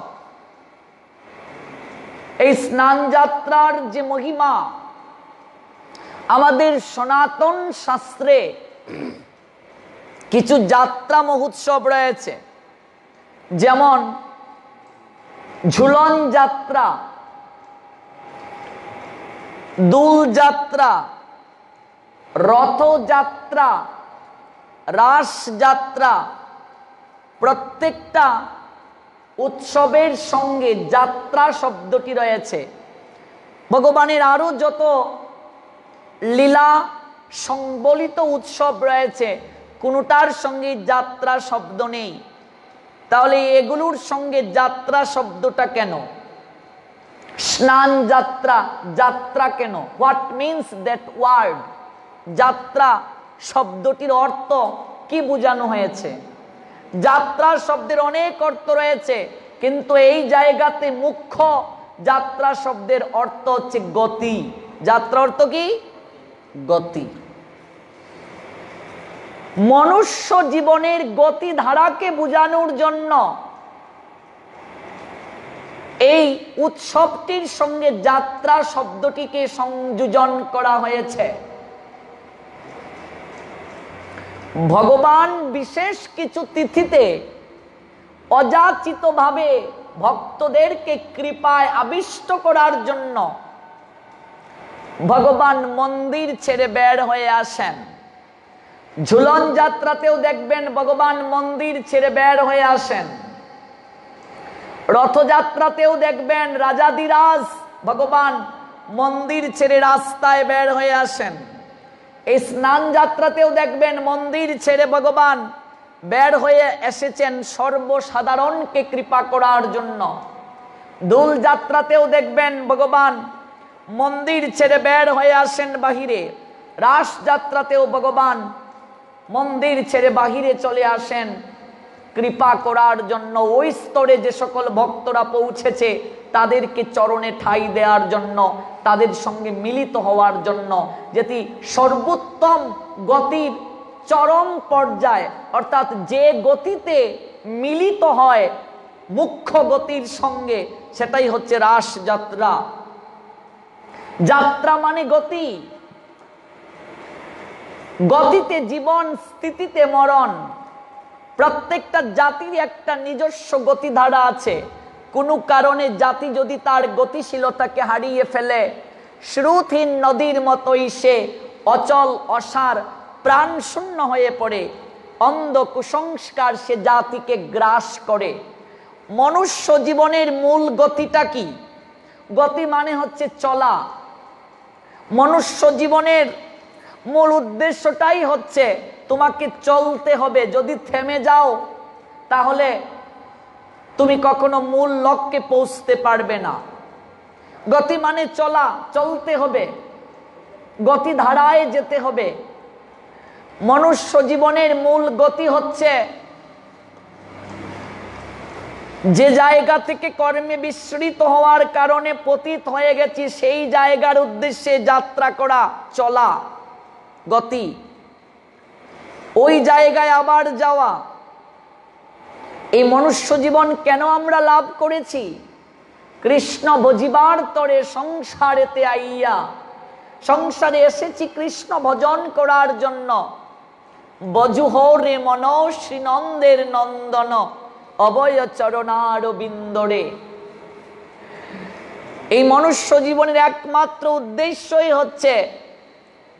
B: এই স্নান যাত্রার যে মহিমা, আমাদের সনাতন শাস্ত্রে কিছু যাত্রা মহোৎসব রয়েছে, যেমন ঝুলন যাত্রা, দোলযাত্রা, রথযাত্রা, রাসযাত্রা, প্রত্যেকটা উৎসবের সঙ্গে যাত্রা শব্দটি রয়েছে। ভগবানের আরো যত লীলা সংবলিত উৎসব রয়েছে কোনটার সঙ্গে যাত্রা শব্দ নেই। তাহলে এগুলোর সঙ্গে যাত্রা শব্দটা কেন? স্নান যাত্রা, যাত্রা কেন? What means that word? যাত্রা শব্দটির অর্থ কি বোঝানো হয়েছে? যাত্রা শব্দের অনেক অর্থ রয়েছে, কিন্তু এই জায়গাতে মুখ্য যাত্রা শব্দের অর্থ হচ্ছে গতি। যাত্রা অর্থ কি? গতি। মনুষ্য জীবনের গতি ধারাকে বোঝানোর জন্য এই উৎসবটির সঙ্গে যাত্রা শব্দটিকে সংযোজন করা হয়েছে। ভগবান বিশেষ কিছু তিথিতে অযাচিতভাবে ভক্তদেরকে কৃপায় আবিষ্ট করার জন্য ভগবান মন্দির ছেড়ে বের হয়ে আসেন। ঝুলন যাত্রাতেও দেখবেন ভগবান মন্দির ছেড়ে বের হয়ে আসেন। রথযাত্রাতেও দেখবেন রাজাদিরাজ ভগবান মন্দির ছেড়ে রাস্তায় বের হয়ে আসেন। এই স্নান যাত্রাতেও দেখবেন মন্দির ছেড়ে ভগবান বের হয়ে এসেছেন সর্বসাধারণকে কৃপা করার জন্য। দোল যাত্রাতেও দেখবেন ভগবান মন্দির ছেড়ে বের হয়ে আসেন বাহিরে। রাস যাত্রাতেও ভগবান মন্দির ছেড়ে বাহিরে চলে আসেন কৃপা করার জন্য। ওই স্তরে যে সকল ভক্তরা পৌঁছেছে তাদেরকে চরণে ঠাঁই দেওয়ার জন্য, তাদের সঙ্গে মিলিত হওয়ার জন্য, যেটি সর্বোত্তম গতির চরম পর্যায়, অর্থাৎ যে গতিতে মিলিত হয় মুখ্য গতির সঙ্গে, সেটাই হচ্ছে রাস যাত্রা। যাত্রা মানে গতি। গতিতে জীবন, স্থিতিতে মরণ। প্রত্যেকটা জাতির একটা নিজস্ব গতিধারা আছে। কোনো কারণে জাতি যদি তার গতিশীলতাকে হারিয়ে ফেলে, স্রোতহীন নদীর মতোই সে অচল, অসার, প্রাণ শূন্য হয়ে পড়ে। অন্ধ কুসংস্কার সে জাতিকে গ্রাস করে। মনুষ্য জীবনের মূল গতিটা কি? গতি মানে হচ্ছে চলা। মনুষ্য জীবনের মূল উদ্দেশ্যটাই হচ্ছে তোমাকে চলতে হবে। যদি থেমে যাও তাহলে তুমি কখনো মূল লক্ষ্যে পৌঁছতে পারবে না। গতি মানে চলা, চলতে হবে, গতি ধারায় যেতে হবে। মনুষ্য জীবনের মূল গতি হচ্ছে যে জায়গা থেকে কর্মে বিস্মৃত হওয়ার কারণে পতিত হয়ে গেছি সেই জায়গার উদ্দেশ্যে যাত্রা করা, চলা, গতি। ওই জায়গায় আবার যাওয়া। এই মনুষ্য জীবন কেন আমরা লাভ করেছি? কৃষ্ণ ভজিবার তরে সংসারেতে আইয়া। সংসারে এসেছি কৃষ্ণ ভজন করার জন্য। বজুহ রে মন শ্রীনন্দের নন্দন অভয় চরণার বিন্দরে। এই মনুষ্য জীবনের একমাত্র উদ্দেশ্যই হচ্ছে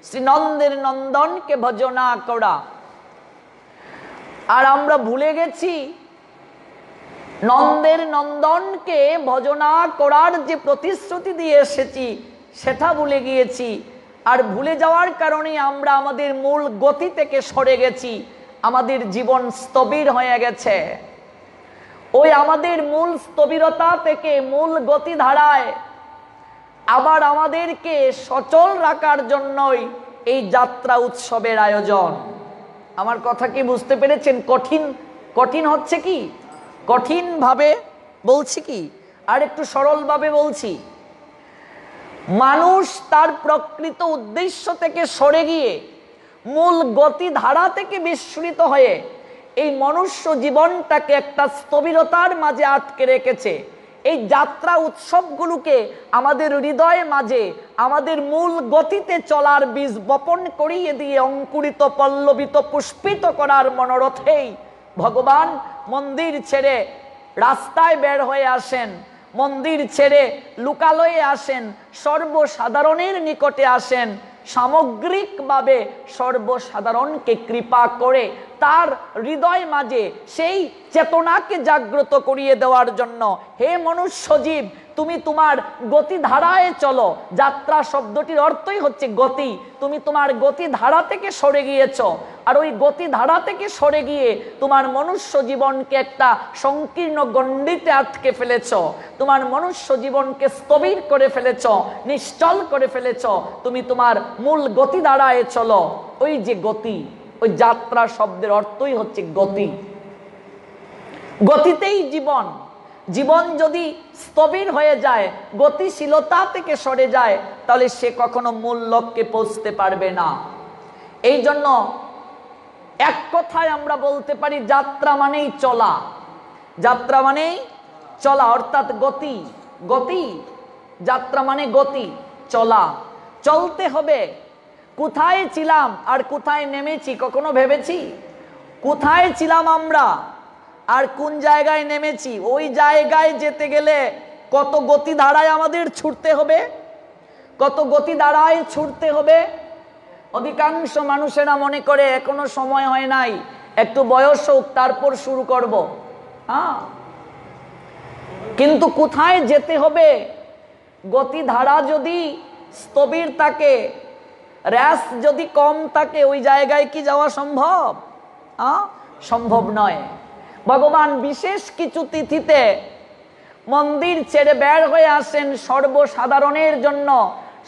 B: শ্রীনন্দের নন্দনকে ভজনা করা। আর আমরা ভুলে গেছি নন্দের নন্দনকে ভজনা করার যে প্রতিশ্রুতি দিয়ে এসেছি সেটা ভুলে গিয়েছি। আর ভুলে যাওয়ার কারণে আমরা আমাদের মূল গতি থেকে সরে গেছি। আমাদের জীবন স্থবির হয়ে গেছে। ওই আমাদের মূল স্থবিরতা থেকে মূল গতি ধারায় আবার আমাদেরকে সচল রাখার জন্যই এই যাত্রা উৎসবের আয়োজন। আমার কথা কি বুঝতে পেরেছেন? কঠিন হচ্ছে কি? কঠিন ভাবে বলছি কি, আর একটু সরলভাবে বলছি। মানুষ তার প্রকৃত উদ্দেশ্য থেকে সরে গিয়ে মূল গতি ধারা থেকে বিস্মৃত হয়ে এই মনুষ্য জীবনটাকে একটা স্থবিরতার মাঝে আটকে রেখেছে। এই যাত্রা উৎসবগুলোকে আমাদের হৃদয়ের মাঝে আমাদের মূল গতিতে চলার বীজ বপন করিয়ে দিয়ে অঙ্কুরিত, পল্লবিত, পুষ্পিত করার মনোরথেই ভগবান মন্দির ছেড়ে রাস্তায় বের হয়ে আসেন। মন্দির ছেড়ে লোকালয়ে আসেন, সর্বসাধারণের নিকটে আসেন, সামগ্রিকভাবে সর্বসাধারণকে কৃপা করে তার হৃদয় মাঝে সেই চেতনাকে জাগ্রত করিয়ে দেওয়ার জন্য, হে মনুষ্য জীব, তুমি তোমার গতিধারায় চলো। যাত্রা শব্দটির অর্থই হচ্ছে গতি। তুমি তোমার গতিধারা থেকে সরে গিয়েছ, আর ওই গতিধারা থেকে সরে গিয়ে তোমার মনুষ্য জীবনকে একটা সংকীর্ণ গণ্ডিতে আটকে ফেলেছ। তোমার মনুষ্য জীবনকে স্থবির করে ফেলেছ, নিশ্চল করে ফেলেছ। তুমি তোমার মূল গতিধারায় চলো। ওই যে গতি, ওই যাত্রা শব্দের অর্থই হচ্ছে গতি। গতিতেই জীবন। জীবন যদি স্থবির হয়ে যায়, গতিশীলতা থেকে সরে যায়, তাহলে সে কখনো মূল লক্ষ্যে পৌঁছতে পারবে না। এই জন্য এক কথায় আমরা বলতে পারি, যাত্রা মানেই চলা। যাত্রা মানেই চলা, অর্থাৎ গতি। গতি, যাত্রা মানে গতি, চলা। চলতে হবে। কোথায় ছিলাম আর কোথায় নেমেছি কখনো ভেবেছি? কোথায় ছিলাম আমরা আর কোন জায়গায় নেমেছি? ওই জায়গায় যেতে গেলে কত গতি ধারায় আমাদের ছুটতে হবে, কত গতি ধারায় ছুটতে হবে। অধিকাংশ মানুষেরা মনে করে এখনো সময় হয় নাই, একটু বয়স হোক তারপর শুরু করব। কিন্তু কোথায় যেতে হবে? গতিধারা যদি স্থবির থাকে, র্যাস যদি কম থাকে, ওই জায়গায় কি যাওয়া সম্ভব? সম্ভব নয়। ভগবান বিশেষ কিছু তিথিতে মন্দির ছেড়ে বের হয়ে আসেন সর্বসাধারণের জন্য,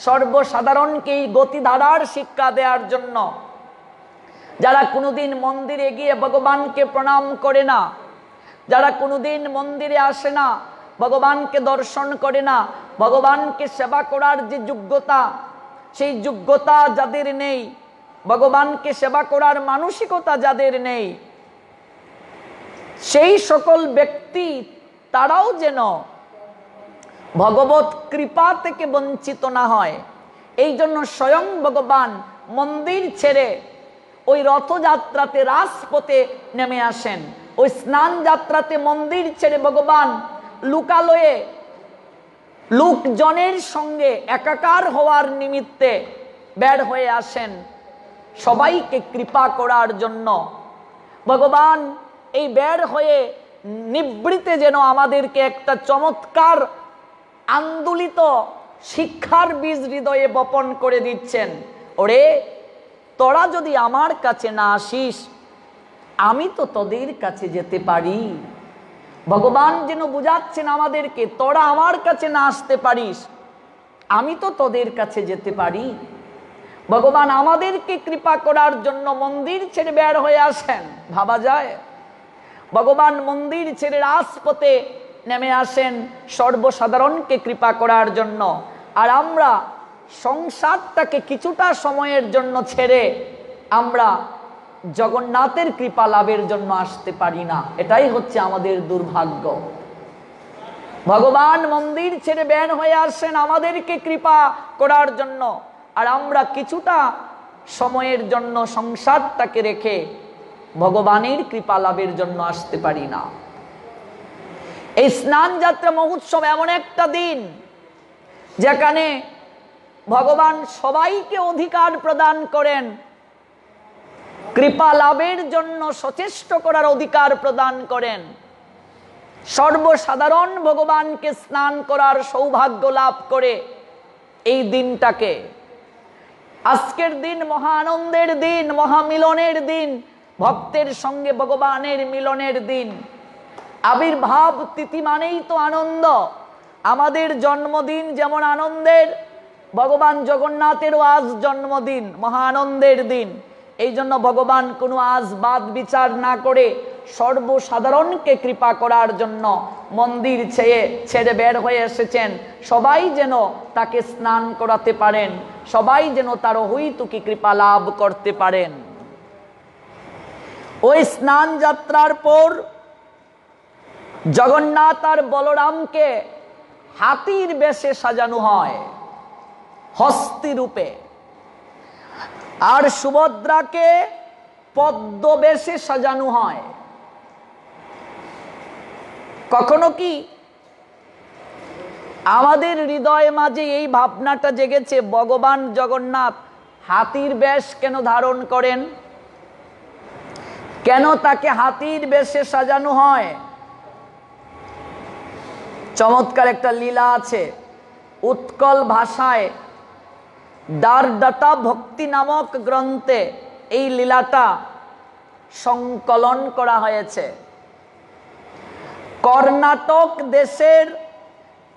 B: সর্বসাধারণকে এই গতিধারার শিক্ষা দেওয়ার জন্য। যারা কোনোদিন মন্দিরে গিয়ে ভগবানকে প্রণাম করে না, যারা কোনোদিন মন্দিরে আসে না, ভগবানকে দর্শন করে না, ভগবানকে সেবা করার যে যোগ্যতা, সেই যোগ্যতা যাদের নেই, ভগবানকে সেবা করার মানসিকতা যাদের নেই, সেই সকল ব্যক্তি তারাও যেন ভগবত কৃপা থেকে বঞ্চিত না হয়। এই জন্য স্বয়ং ভগবান মন্দির ছেড়ে ওই রথযাত্রাতে রাজপথে নেমে আসেন। ওই স্নান যাত্রাতে মন্দির ছেড়ে ভগবান লোকালয়ে লোকজনের সঙ্গে একাকার হওয়ার নিমিত্তে বের হয়ে আসেন, সবাইকে কৃপা করার জন্য। ভগবান এই বের হয়ে নিবৃতে যেন আমাদেরকে একটা চমৎকার আন্দোলিত শিক্ষার বীজ হৃদয়ে বপন করে দিচ্ছেন। ওরে, তোরা যদি আমার কাছে না আসিস, আমি তো তোদের কাছে যেতে পারি। ভগবান যেন বুঝাচ্ছেন আমাদেরকে, তোরা আমার কাছে না আসতে পারিস, আমি তো তোদের কাছে যেতে পারি। ভগবান আমাদেরকে কৃপা করার জন্য মন্দির ছেড়ে বের হয়ে আসেন। ভাবা যায়? ভগবান মন্দির ছেড়ে রাজপথে নেমে আসেন সর্বসাধারণকে কৃপা করার জন্য। আর আমরা সংসারটাকে কিছুটা সময়ের জন্য ছেড়ে আমরা জগন্নাথের কৃপা লাভের জন্য আসতে পারি না। এটাই হচ্ছে আমাদের দুর্ভাগ্য। ভগবান মন্দির ছেড়ে বের হয়ে আসেন আমাদেরকে কৃপা করার জন্য, আর আমরা কিছুটা সময়ের জন্য সংসারটাকে রেখে ভগবানের কৃপা লাভের জন্য আসতে পারি না। এই স্নান যাত্রা মহোৎসব এমন একটা দিন যেখানে ভগবান সবাইকে অধিকার প্রদান করেন, কৃপা লাভের জন্য সচেষ্ট করার অধিকার প্রদান করেন। সর্বসাধারণ ভগবানকে স্নান করার সৌভাগ্য লাভ করে এই দিনটাকে, আজকের দিন মহা আনন্দের দিন, মহামিলনের দিন, ভক্তের সঙ্গে ভগবানের মিলনের দিন। আবির্ভাব তিথি মানেই তো আনন্দ। আমাদের জন্মদিন যেমন আনন্দের, ভগবান জগন্নাথেরও আজ জন্মদিন, মহা আনন্দের দিন। এই জন্য ভগবান কোনো আজ বাদ বিচার না করে সর্বসাধারণকে কৃপা করার জন্য মন্দির ছেড়ে বের হয়ে এসেছেন। সবাই যেন তাকে স্নান করাতে পারেন, সবাই যেন তার অহৈতুকী কৃপা লাভ করতে পারেন। ওই স্নান যাত্রার পর জগন্নাথ আর বলরামকে হাতির বেশে সাজানো হয়, হস্তি রূপে, আর সুভদ্রাকে পদ্ম বেশে সাজানো হয়। কখনো কি আমাদের হৃদয়ে মাঝে এই ভাবনাটা জেগেছে, ভগবান জগন্নাথ হাতির বেশ কেন ধারণ করেন, কেন তাকে হাতির বেশে সাজানো হয়? চমৎকার একটা লীলা আছে, উৎকল ভাষায় দ্বারদাতা ভক্তি নামক গ্রন্থে এই লীলাটা সংকলন করা হয়েছে। কর্ণাটক দেশের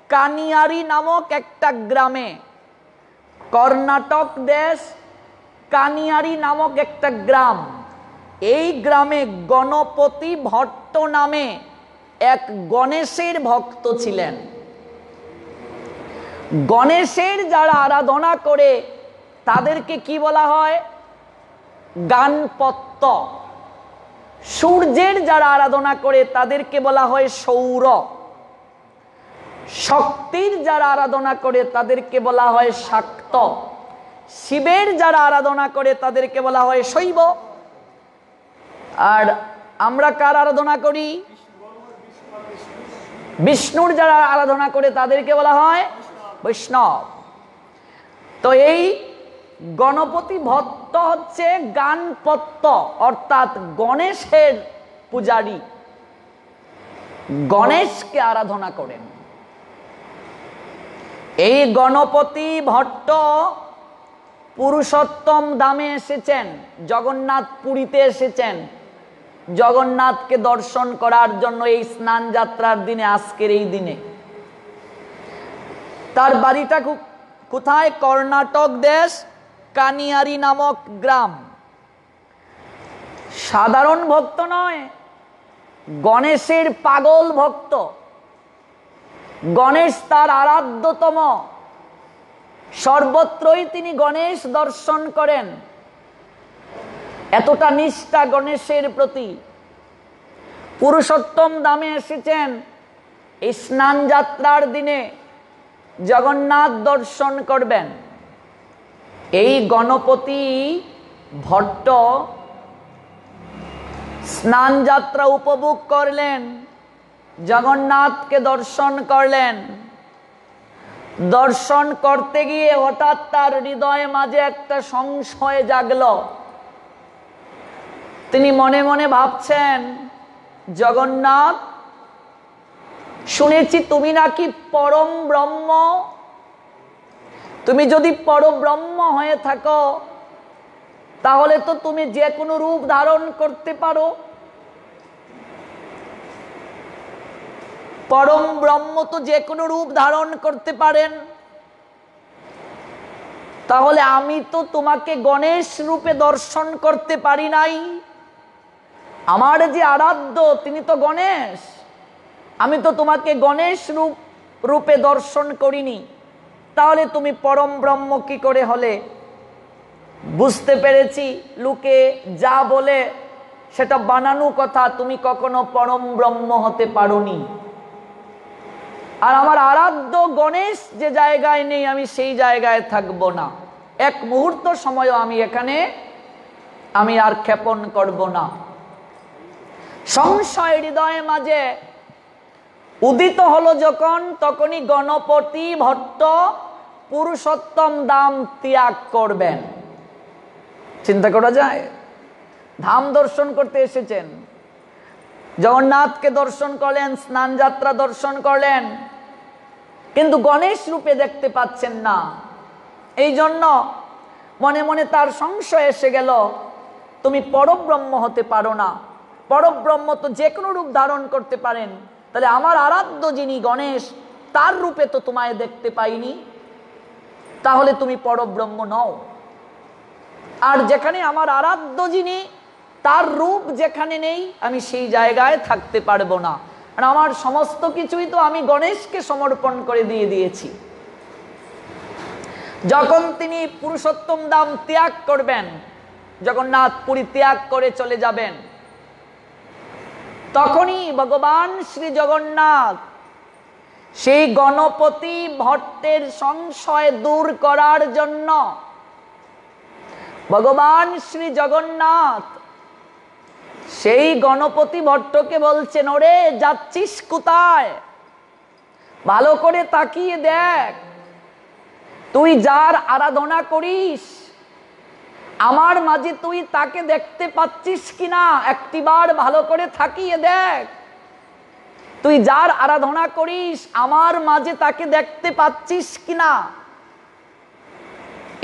B: কানিয়ারি নামক একটা গ্রামে, কর্ণাটক দেশ কানিয়ারি নামক একটা গ্রাম, এই গ্রামে গণপতি ভট্ট নামে এক গণেশের ভক্ত ছিলেন। গণেশের যারা আরাধনা করে তাদেরকে কি বলা হয়? গানপত্য। সূর্যের যারা আরাধনা করে তাদেরকে বলা হয় সৌর। শক্তির যারা আরাধনা করে তাদেরকে বলা হয় শাক্ত। শিবের যারা আরাধনা করে তাদেরকে বলা হয় শৈব। আর আমরা কার আরাধনা করি? বিষ্ণুর যারা আরাধনা করে তাদেরকে বলা হয় বৈষ্ণব। তো এই গণপতি ভট্ট হচ্ছে গানপত্য, অর্থাৎ গণেশের পূজারী, গণেশকে আরাধনা করেন। এই গণপতি ভট্ট পুরুষোত্তম ধামে এসেছেন, জগন্নাথ পুরীতে এসেছেন জগন্নাথকে দর্শন করার জন্য এই স্নান যাত্রার দিনে, আজকের এই দিনে। তার বাড়িটা কোথায়? কর্ণাটক দেশ কানিয়ারি নামক গ্রাম। সাধারণ ভক্ত নয়, গণেশের পাগল ভক্ত। গণেশ তার আরাধ্যতম, সর্বত্রই তিনি গণেশ দর্শন করেন। এতটা নিষ্ঠা গণেশের প্রতি। পুরুষোত্তম ধামে এসেছেন এই স্নান যাত্রার দিনে, জগন্নাথ দর্শন করবেন। এই গণপতি ভট্ট স্নান যাত্রা উপভোগ করলেন, জগন্নাথকে দর্শন করলেন। দর্শন করতে গিয়ে হঠাৎ তার হৃদয়ে মাঝে একটা সংশয় জাগলো। তিনি মনে মনে ভাবছেন, জগন্নাথ, শুনেছি তুমি নাকি পরম ব্রহ্ম। তুমি যদি পরব্রহ্ম হয়ে থাকো তাহলে তো তুমি যে কোনো রূপ ধারণ করতে পারো। পরম ব্রহ্ম তো যে কোনো রূপ ধারণ করতে পারেন। তাহলে আমি তো তোমাকে গণেশ রূপে দর্শন করতে পারি নাই। আমার যে আরাধ্য তিনি তো গণেশ, আমি তো তোমাকে গণেশ রূপে দর্শন করিনি। তাহলে তুমি পরম ব্রহ্ম কি করে হলে? বুঝতে পেরেছি লোকে যা বলে সেটা বানানো কথা, তুমি কখনো পরম ব্রহ্ম হতে পারোনি। আর আমার আরাধ্য গণেশ যে জায়গায় নেই, আমি সেই জায়গায় থাকব না। এক মুহূর্ত সময়ও আমি আর ক্ষেপণ করব না। সংশয় হৃদয়ে মাঝে উদিত হলো যখন, তখনই গণপতি ভট্ট পুরুষোত্তম ধাম ত্যাগ করবেন। চিন্তা করা যায়? ধাম দর্শন করতে এসেছেন, জগন্নাথকে দর্শন করলেন, স্নান যাত্রা দর্শন করলেন, কিন্তু গণেশ রূপে দেখতে পাচ্ছেন না। এই জন্য মনে মনে তার সংশয় এসে গেল, তুমি পরব্রহ্ম হতে পারো না। পরব্রহ্ম তো যে কোনো রূপ ধারণ করতে পারেন, তাহলে আমার আরাধ্য যিনি গণেশ, তার রূপে তো তোমায় দেখতে পাইনি, তাহলে তুমি পরব্রহ্ম নও। আর যেখানে আমার আরাধ্য যিনি, তার রূপ যেখানে নেই, আমি সেই জায়গায় থাকতে পারবো না। আর আমার সমস্ত কিছুই তো আমি গণেশকে সমর্পণ করে দিয়ে দিয়েছি। যখন তিনি পুরুষোত্তম ধাম ত্যাগ করবেন, জগন্নাথ পুরী ত্যাগ করে চলে যাবেন, তখনই ভগবান শ্রী জগন্নাথ সেই গণপতি ভট্টের সংশয় দূর করার জন্য ভগবান শ্রী জগন্নাথ সেই গণপতি ভট্টকে বলছেন, ওরে যাচ্ছিস কোথায়? ভালো করে তাকিয়ে দেখ, তুই যার আরাধনা করিস আমার মাঝে তুই তাকে দেখতে পাচ্ছিস কিনা একটিবার ভালো করে তাকিয়ে দেখ। তুই যার আরাধনা করিস আমার মাঝে তাকে দেখতে পাচ্ছিস কিনা।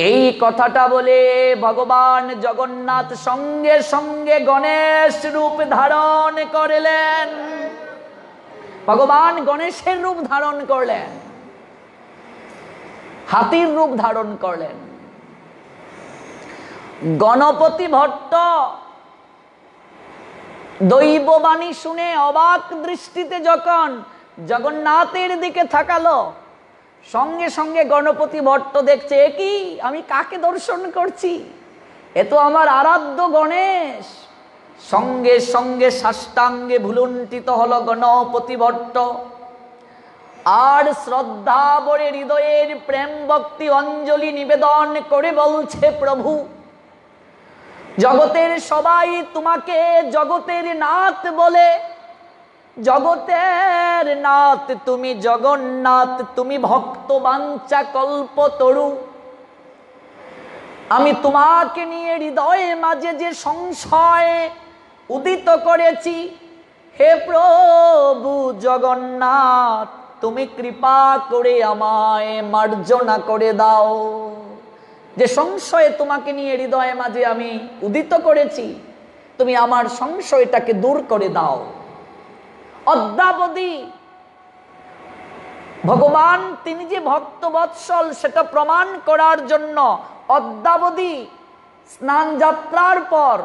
B: এই কথাটা বলে ভগবান জগন্নাথ সঙ্গে সঙ্গে গণেশ রূপ ধারণ করলেন। ভগবান গণেশের রূপ ধারণ করলেন, হাতির রূপ ধারণ করলেন। গণপতি ভট্ট দৈববাণী শুনে অবাক দৃষ্টিতে যখন জগন্নাথের দিকে তাকালো, সঙ্গে সঙ্গে গণপতি ভট্ট দেখছে, এ কি, আমি কাকে দর্শন করছি, এ তো আমার আরাধ্য গণেশ। সঙ্গে সঙ্গে সাষ্টাঙ্গে ভুলুণ্ঠিত হলো গণপতি ভট্ট, আর শ্রদ্ধা ভরে হৃদয়ের প্রেম ভক্তি অঞ্জলি নিবেদন করে বলছে, প্রভু জগতের সবাই তোমাকে জগতের নাথ বলে, জগতের নাথ তুমি জগন্নাথ, তুমি ভক্ত বাঞ্ছা কল্পতরু। আমি তোমাকে নিয়ে হৃদয়ে মাঝে যে সংশয় উদিত করেছি, হে প্রভু জগন্নাথ তুমি কৃপা করে আমায় মার্জনা করে দাও। যে সংশয়ে তোমাকে নিয়ে হৃদয়ে মাঝে আমি উদিত করেছি, তুমি আমার সংশয়টাকে দূর করে দাও। অদ্যাবধি ভগবান তিনি যে ভক্তবৎসল সেটা প্রমাণ করার জন্য অদ্যাবধি স্নান যাত্রার পর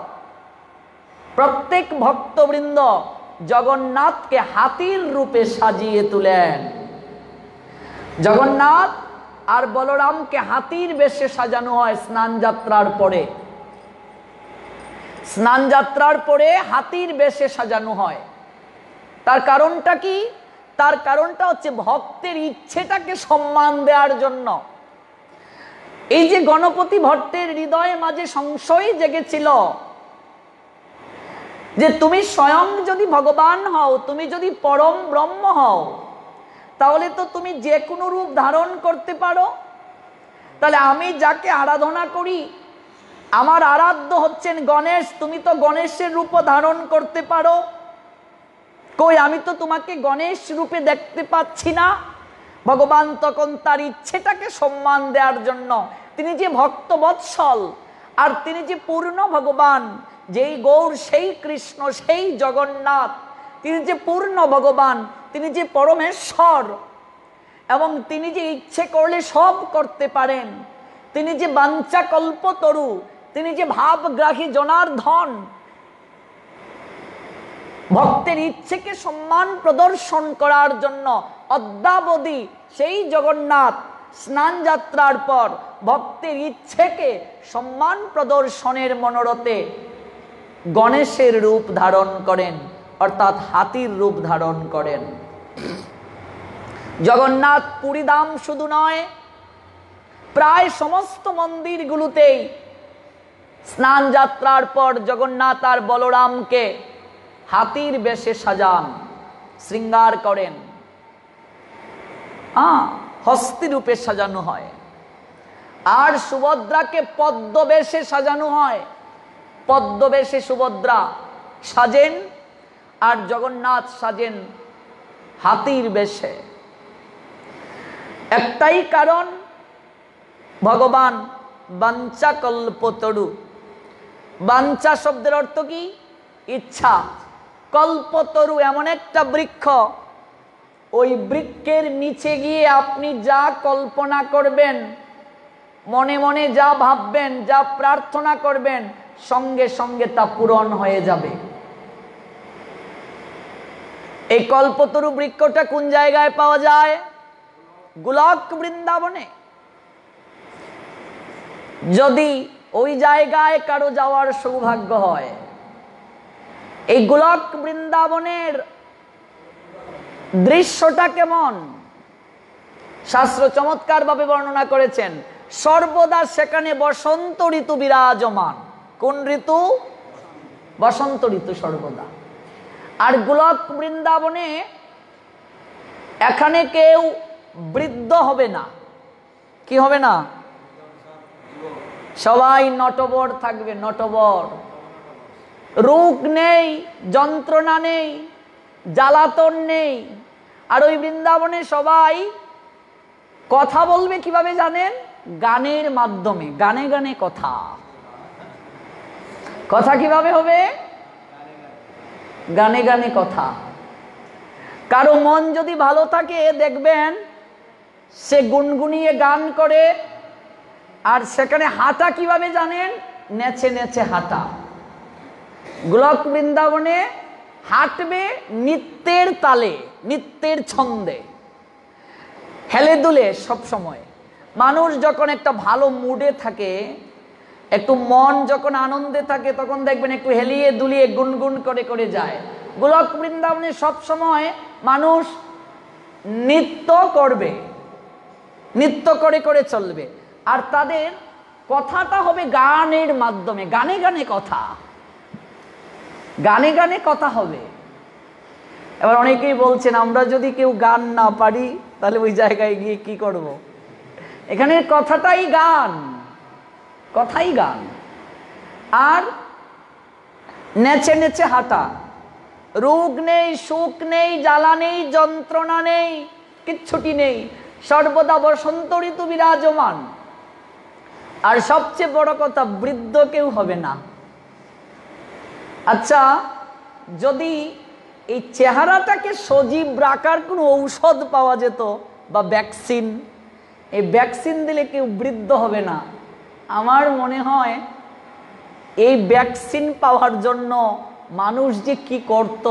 B: প্রত্যেক ভক্তবৃন্দ জগন্নাথকে হাতির রূপে সাজিয়ে তুলেন। জগন্নাথ আর বলরামকে হাতির বেশে সাজানো হয় স্নান যাত্রার পরে। স্নান যাত্রার পরে হাতির বেশে সাজানো হয়। তার কারণটা কি? তার কারণটা হচ্ছে ভক্তের ইচ্ছেটাকে সম্মান দেওয়ার জন্য। এই যে গণপতি ভট্টের হৃদয়ে মাঝে সংশয় জেগেছিল যে তুমি স্বয়ং যদি ভগবান হও, তুমি যদি পরম ব্রহ্ম হও, তাহলে তো তুমি যে কোনো রূপ ধারণ করতে পারো। তাহলে আমি যাকে আরাধনা করি, আমার আরাধ্য হচ্ছেন গণেশ, তুমি তো গণেশের রূপ ধারণ করতে পারো। কই, আমি তো তোমাকে গণেশ রূপে দেখতে পাচ্ছি না। ভগবান তখন তার ইচ্ছেটাকে সম্মান দেওয়ার জন্য, তিনি যে ভক্ত বৎসল আর তিনি যে পূর্ণ ভগবান, যেই গৌর সেই কৃষ্ণ সেই জগন্নাথ, তিনি যে পূর্ণ ভগবান, তিনি যে পরমেশ্বর, এবং তিনি যে ইচ্ছে করলে সব করতে পারেন, তিনি যে বাঞ্ছা কল্পতরু, তিনি যে ভাবগ্রাহী জনার্দন, ভক্তের ইচ্ছেকে সম্মান প্রদর্শন করার জন্য অদ্যাবধি সেই জগন্নাথ স্নান যাত্রার পর ভক্তের ইচ্ছেকে সম্মান প্রদর্শনের মনোরথে গণেশের রূপ ধারণ করেন, অর্থাৎ হাতির রূপ ধারণ করেন। জগন্নাথ পুরীধাম শুধু নয়, প্রায় সমস্ত মন্দিরগুলোতেই স্নান যাত্রার পর জগন্নাথ আর বলরামকে হাতির বেশে সাজান, শৃঙ্গার করেন, হস্তি রূপে সাজানো হয়। আর সুভদ্রাকে পদ্ম বেশে সাজানো হয়। পদ্ম বেশে সুভদ্রা সাজেন আর জগন্নাথ সাজেন হাতির বেশে। একটাই কারণ, ভগবান বাঞ্ছা কল্পতরু। বাঞ্ছা শব্দের অর্থ কি? ইচ্ছা। কল্পতরু এমন একটা বৃক্ষ, ওই বৃক্ষের নিচে গিয়ে আপনি যা কল্পনা করবেন, মনে মনে যা ভাববেন, যা প্রার্থনা করবেন, সঙ্গে সঙ্গে তা পূরণ হয়ে যাবে। এই কল্পতরু বৃক্ষটা কোন জায়গায় পাওয়া যায়? গোলক বৃন্দাবনে। যদি ওই জায়গায় কারো যাওয়ার সৌভাগ্য হয়, এই গোলক বৃন্দাবনের দৃশ্যটা কেমন শাস্ত্র চমৎকার ভাবে বর্ণনা করেছেন। সর্বদা সেখানে বসন্ত ঋতু বিরাজমান। কোন ঋতু? বসন্ত ঋতু সর্বদা। আর গোলক বৃন্দাবনে এখানে কেউ বৃদ্ধ হবে না। কি হবে না? সবাই নটবর থাকবে, নটবর। রোগ নেই, যন্ত্রণা নেই, জ্বালাতন নেই। আর ওই বৃন্দাবনে সবাই কথা বলবে কিভাবে জানেন? গানের মাধ্যমে। গানে গানে কথা। কথা কিভাবে হবে? গানে গানে কথা। কারো মন যদি ভালো থাকে দেখবেন সে গুনগুনিয়ে গান করে। আর সেখানে হাঁটা কিভাবে জানেন? নেচে নেচে হাঁটা। গোলক বৃন্দাবনে হাঁটবে নৃত্যের তালে, নৃত্যের ছন্দে, হেলে দুলে। সব সময় মানুষ যখন একটা ভালো মুডে থাকে, একটু মন যখন আনন্দে থাকে, তখন দেখবেন একটু হেলিয়ে দুলিয়ে গুনগুন করে করে যায়। গোলক বৃন্দাবনে সব সময় মানুষ নৃত্য করবে, নৃত্য করে করে চলবে। আর তাদের কথাটা হবে গানের মাধ্যমে। গানে গানে কথা, গানে গানে কথা হবে। এবার অনেকেই বলছেন আমরা যদি কেউ গান না পারি তাহলে ওই জায়গায় গিয়ে কি করব? এখানে কথাটাই গান, কথাই গান। আর নেচে নেচে হাঁটা। রোগ নেই, সুখ নেই, জ্বালা নেই, যন্ত্রণা নেই, কিচ্ছুটি নেই। সর্বদা বসন্ত ঋতু বিরাজমান। আর সবচেয়ে বড় কথা, বৃদ্ধ কেউ হবে না। আচ্ছা, যদি এই চেহারাটাকে সজীব রাখার কোনো ঔষধ পাওয়া যেত বা ভ্যাকসিন, এই ভ্যাকসিন দিলে কেউ বৃদ্ধ হবে না। আমার মনে হয় এই ভ্যাকসিন পাওয়ার জন্য মানুষ যে কি করত,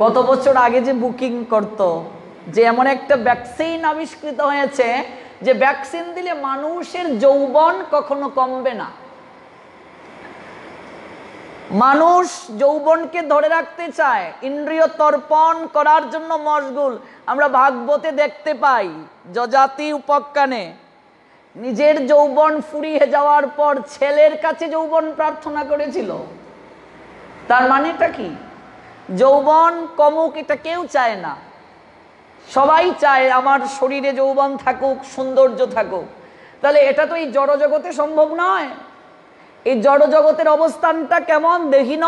B: কত বছর আগে যে বুকিং করত, যে এমন একটা ভ্যাকসিন আবিষ্কৃত হয়েছে যে ভ্যাকসিন দিলে মানুষের যৌবন কখনো কমবে না। মানুষ যৌবনকে ধরে রাখতে চায়, ইন্দ্রিয় তর্পণ করার জন্য মশগুল। আমরা ভাগবতে দেখতে পাই যজাতি উপাখ্যানে নিজের যৌবন ফুরিয়ে যাওয়ার পর ছেলের কাছে যৌবন প্রার্থনা করেছিল। তার মানেটা কি? যৌবন কমুক এটা কেউ চায় না। সবাই চায় আমার শরীরে যৌবন থাকুক, সৌন্দর্য থাকুক। তাহলে এটা তো এই জড়জগতে সম্ভব নয়। এই জড়জগতের অবস্থানটা কেমন? দেহিন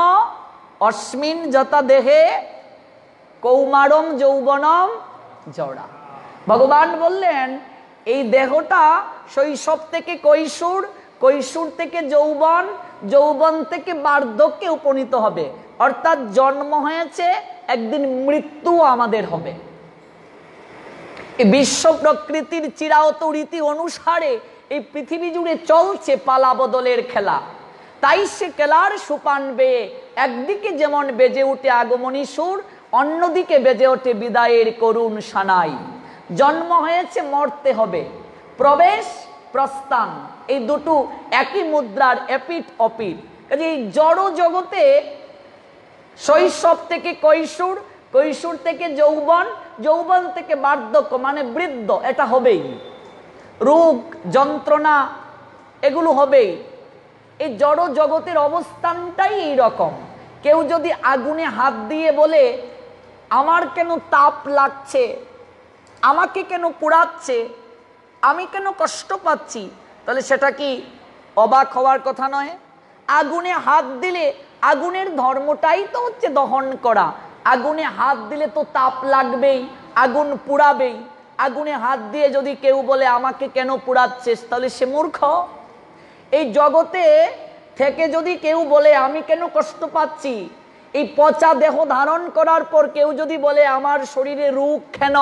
B: অস্মিন যতা দেহে কৌমারম যৌবনম জড়া। ভগবান বললেন এই দেহটা শৈশব থেকে কৈশোর, কৈশোর থেকে যৌবন, যৌবন থেকে বার্ধক্যে উপনীত হবে। অর্থাৎ জন্ম হয়েছে, একদিন মৃত্যু আমাদের হবে। এই বিশ্ব প্রকৃতির চিরায়ত রীতি অনুসারে এই পৃথিবী জুড়ে চলছে পালা বদলের খেলা। তাই সে খেলার সোপান বেয়ে একদিকে যেমন বেজে উঠে আগমনী সুর, অন্যদিকে বেজে ওঠে বিদায়ের করুণ সানাই। জন্ম হয়েছে, মরতে হবে। প্রবেশ প্রস্থান এই দুটো একই মুদ্রার এপিঠ অপিঠ। কাজে এই জড় জগতে শৈশব থেকে কৈশোর, কৈশোর থেকে যৌবন, যৌবন থেকে বার্ধক্য মানে বৃদ্ধ, এটা হবেই। রোগ যন্ত্রণা এগুলো হবেই। এই জড় জগতের অবস্থানটাই এইরকম। কেউ যদি আগুনে হাত দিয়ে বলে আমার কেন তাপ লাগছে, আমাকে কেন পোড়াচ্ছে, আমি কেন কষ্ট পাচ্ছি, তাহলে সেটা কি অবাক হওয়ার কথা নয়? আগুনে হাত দিলে, আগুনের ধর্মটাই তো হচ্ছে দহন করা। আগুনে হাত দিলে তো তাপ লাগবেই, আগুন পুড়াবেই। আগুনে হাত দিয়ে যদি কেউ বলে আমাকে কেন পোড়াচ্ছিস, তাহলে সে মূর্খ। এই জগতে থেকে যদি কেউ বলে আমি কেন কষ্ট পাচ্ছি, এই পচা দেহ ধারণ করার পর কেউ যদি বলে আমার শরীরে রোগ কেন,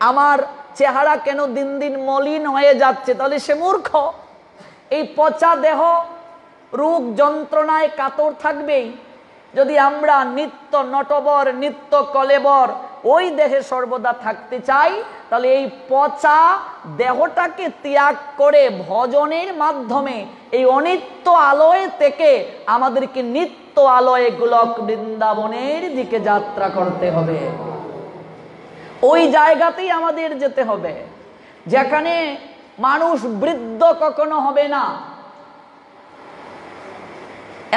B: আমার চেহারা কেন দিন দিন মলিন হয়ে যাচ্ছে, তাহলে সে মূর্খ। এই পচা দেহ রোগ যন্ত্রণায় কাতর থাকবেই। যদি আমরা নিত্য নটবর, নিত্য কলেবর ওই দেহে সর্বদা থাকতে চাই, তাহলে এই পচা দেহটাকে ত্যাগ করে ভজনের মাধ্যমে এই অনিত্য আলোয় থেকে আমাদেরকে নিত্য আলোয় গোলক বৃন্দাবনের দিকে যাত্রা করতে হবে। ওই জায়গাতেই আমাদের যেতে হবে যেখানে মানুষ বৃদ্ধ কখনো হবে না।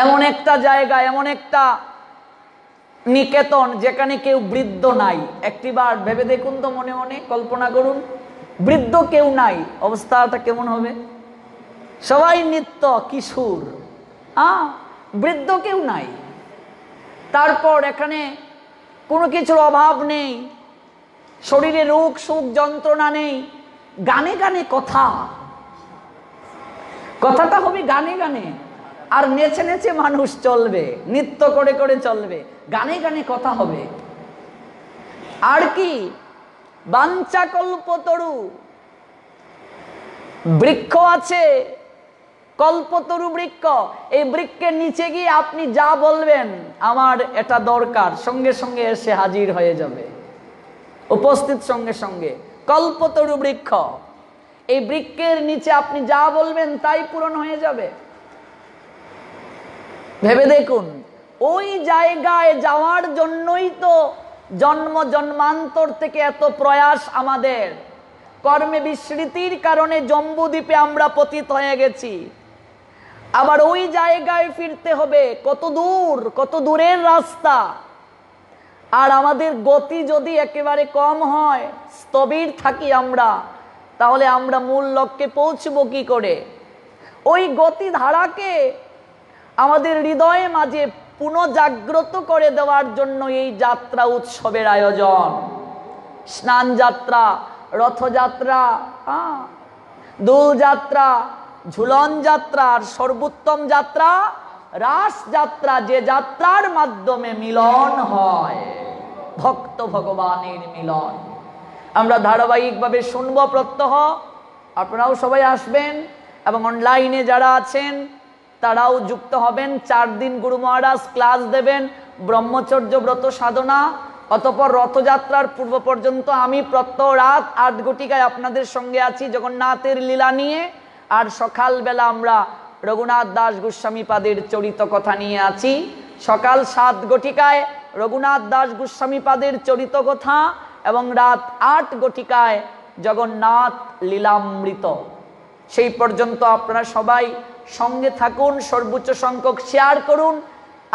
B: এমন একটা জায়গা, এমন একটা নিকেতন, যেখানে কেউ বৃদ্ধ নাই। একটিবার ভেবে দেখুন তো, মনে মনে কল্পনা করুন, বৃদ্ধ কেউ নাই, অবস্থাটা কেমন হবে? সবাই নিত্য কিশোর, বৃদ্ধ কেউ নাই। তারপর এখানে কোনো কিছুর অভাব নেই, শরীরে রোগ সুখ যন্ত্রণা নেই, গানে গানে কথাটা হবে গানে গানে, আর নেচে নেচে মানুষ চলবে, নৃত্য করে করে চলবে, গানে গানে কথা হবে। আর কি? বাঞ্ছা কল্পতরু, বৃক্ষ আছে, কল্পতরু বৃক্ষ। এই বৃক্ষের নিচে গিয়ে আপনি যা বলবেন আমার এটা দরকার, সঙ্গে সঙ্গে এসে হাজির হয়ে যাবে, উপস্থিত সঙ্গে সঙ্গে। কল্পতরু বৃক্ষ, এই বৃক্ষের নিচে আপনি যা বলবেন তাই পূরণ হয়ে যাবে। ভেবে দেখুন, ওই জায়গায় যাওয়ার জন্যই তো জন্ম জন্মান্তর থেকে এত প্রয়াস আমাদের। কর্মে বিস্মৃতির কারণে জম্বুদ্বীপে আমরা পতিত হয়ে গেছি, আবার ওই জায়গায় ফিরতে হবে। কত দূরের রাস্তা। আর আমাদের গতি যদি একেবারে কম হয়, স্থবির থাকি আমরা, তাহলে আমরা মূল লক্ষ্যে পৌঁছবো কি করে? ওই গতি ধারাকে আমাদের হৃদয়ে মাঝে পুনঃজাগ্রত করে দেওয়ার জন্য এই যাত্রা উৎসবের আয়োজন। স্নান যাত্রা, রথযাত্রা, দোল যাত্রা, ঝুলন যাত্রা, আর সর্বোত্তম যাত্রা রাস যাত্রা, যে যাত্রার মাধ্যমে মিলন হয়, ভক্ত ভগবানের মিলন। আমরা ধারাবাহিকভাবে শুনবো প্রত্যহ, আপনারাও সবাই আসবেন এবং অনলাইনে যারা আছেন তারাও যুক্ত হবেন। 4 দিন গুরু মহারাজ ক্লাস দেবেন, ব্রহ্মচর্য ব্রত সাধনা। অতঃপর রথযাত্রার পূর্ব পর্যন্ত আমি প্রত্যহ রাত 8 ঘটিকায় আপনাদের সঙ্গে আছি জগন্নাথের লীলা নিয়ে, আর সকালবেলা আমরা রঘুনাথ দাস গোস্বামী পাদের চরিত কথা নিয়ে আছি। সকাল 7 ঘটিকায় রঘুনাথ দাস গোস্বামী পাদের চরিত কথা এবং রাত 8 ঘটিকায় জগন্নাথ লীলামৃত। সেই পর্যন্ত আপনারা সবাই সঙ্গে থাকুন, সর্বোচ্চ সংখ্যক শেয়ার করুন।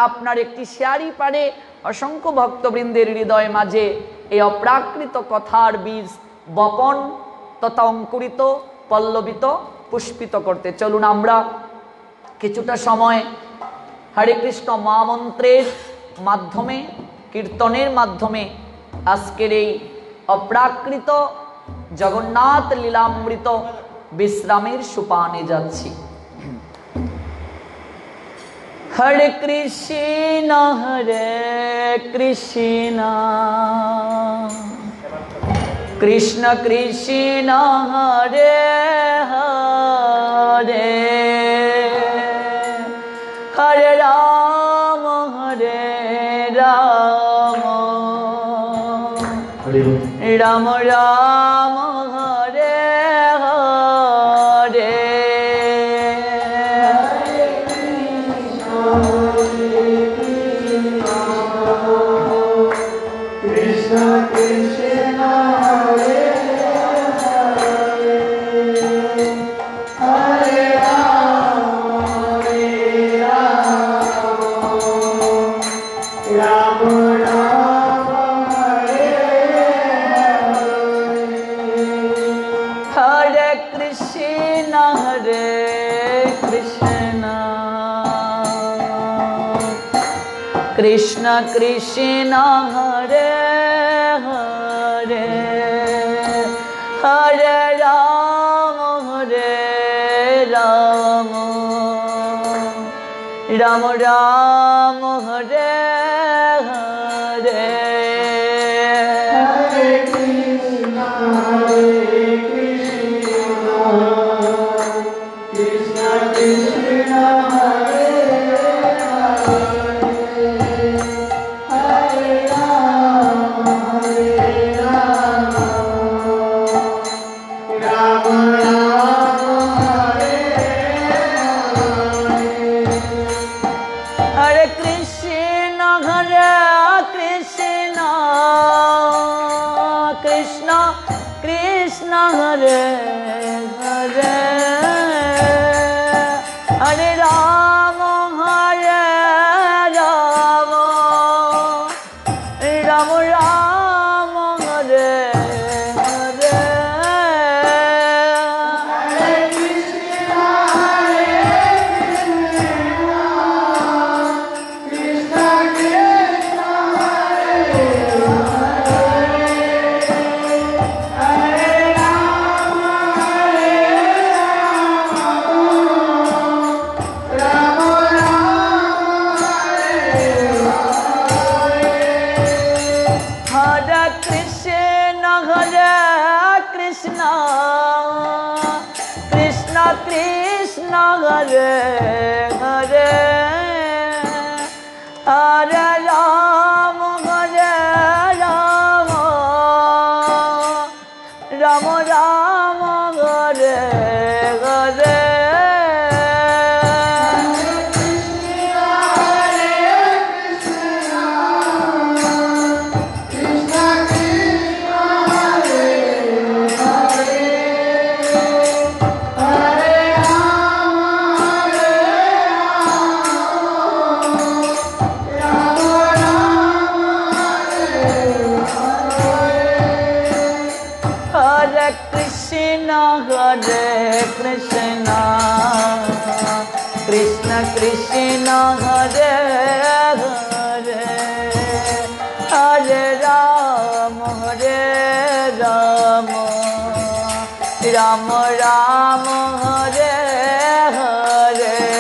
B: আপনার একটি শেয়ারই পারে অসংখ্য ভক্তবৃন্দের হৃদয় মাঝে এই অপ্রাকৃত কথার বীজ বপন তথা অঙ্কুরিত, পল্লবিত, পুষ্পিত করতে। চলুন আমরা কিছুটা সময় হরে কৃষ্ণ মহামন্ত্রের মাধ্যমে, কীর্তনের মাধ্যমে আজকের এই অপ্রাকৃত জগন্নাথ লীলামৃত বিশ্রামের সোপানে যাচ্ছি। হরে কৃষ্ণ কৃষ্ণ কৃষ্ণ হরে হরে, হরে রাম রাম রাম হরে হরে। কৃষ্ণ কৃষ্ণ হরে হরে, হরে রাম রাম রাম হরে হরে। হরে কৃষ্ণ কৃষ্ণ কৃষ্ণ হরে हरे हरे, हरे राम हरे हरे राम राम राम हरे हरे कृष्ण कृष्ण हरे हरे हरे राम राम राम हरे हरे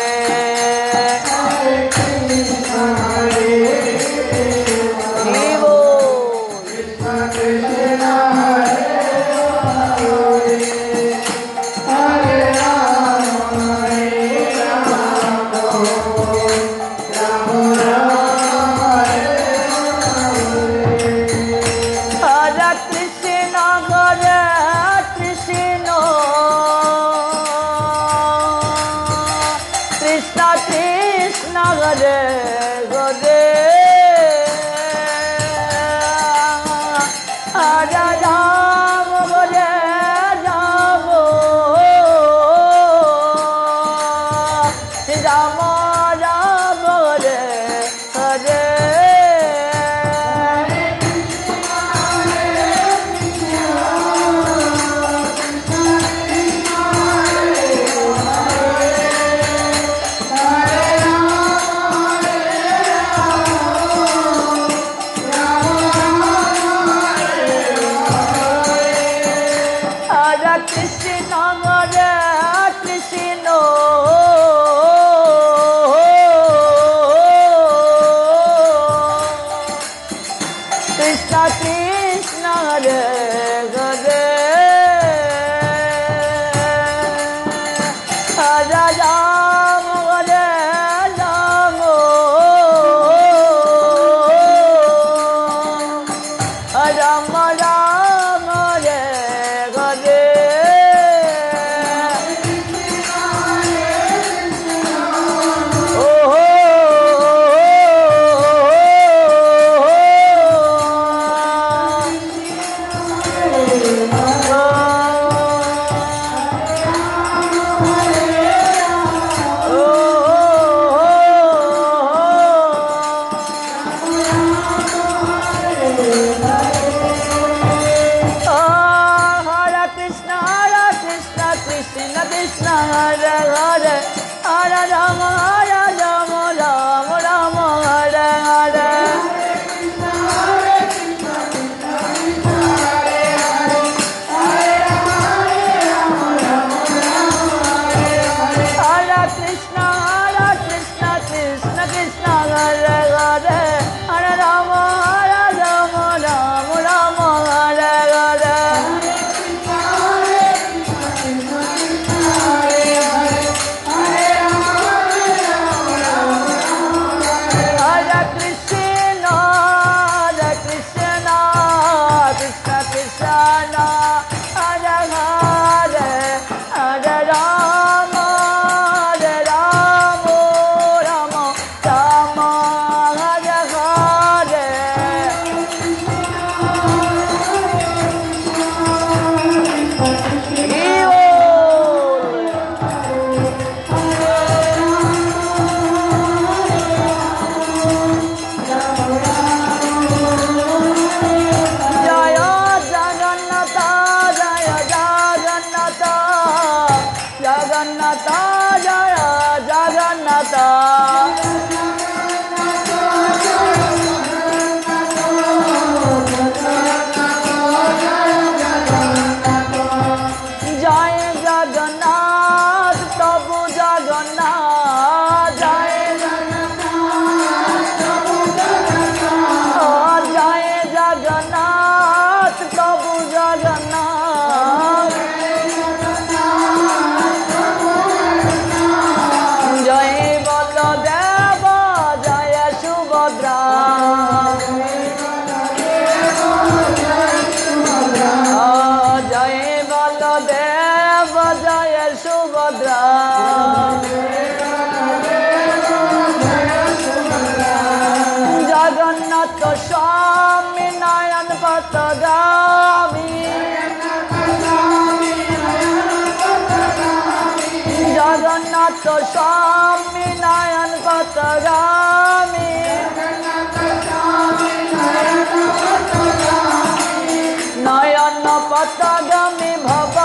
B: पथगामी भव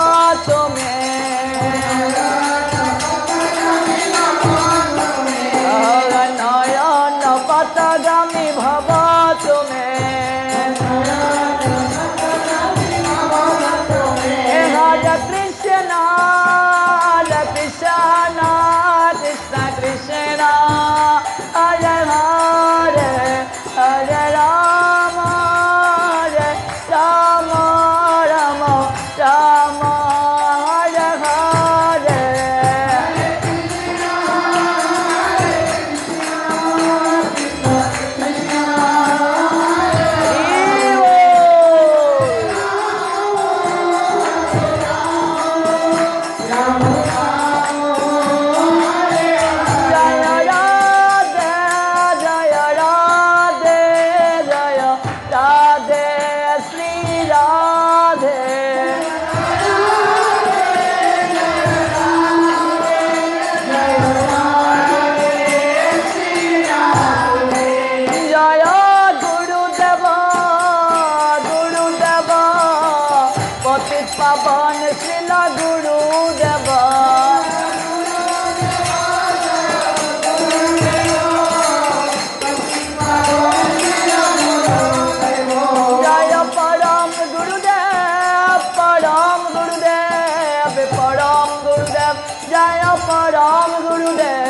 B: तुम्हें नयन पथगामी भव तुम्हें हरे कृष्ण कृष्ण कृष्ण हरे हरे हरे राम राम राम राम हरे हरे पावन श्रील गुरुदेव जय परम गुरुदेव परम गुरुदेव परम गुरुदेव जय परम गुरुदेव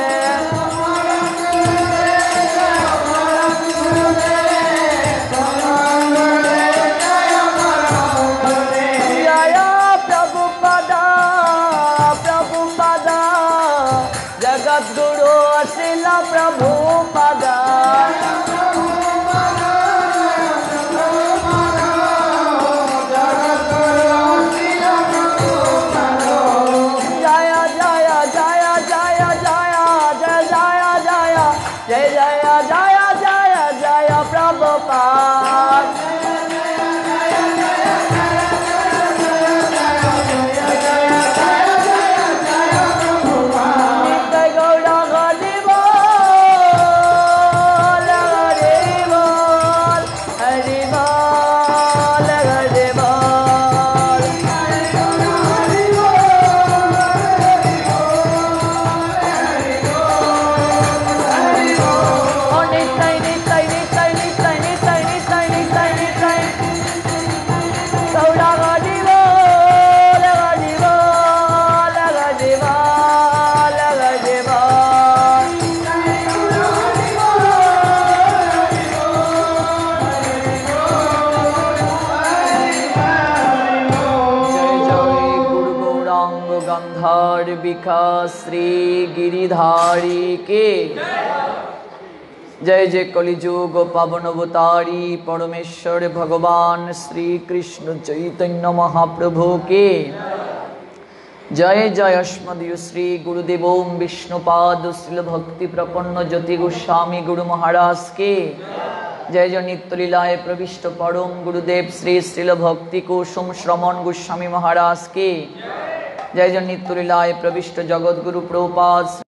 B: जगद्गुरु श्रील प्रभुपाद जय जय जय जय जय जय जय जय जय जय जय जय जय प्रभुपाद श्री गिरिधारी के जय जय कलिजुग पावन अवतारी परमेश्वर भगवान श्री कृष्ण चैतन्य महाप्रभु के जय जय अस्मदीय श्री गुरुदेव विष्णुपाद श्रील भक्ति प्रपन्न ज्योति गोस्वामी गुरु महाराज के जय जय नित्य लीलाए प्रविष्ट परम गुरुदेव श्री श्रील भक्ति कुसुम श्रवण गोस्वामी महाराज के जय जय नित्य लीलाए प्रविष्ट जगत गुरु प्रभुपाद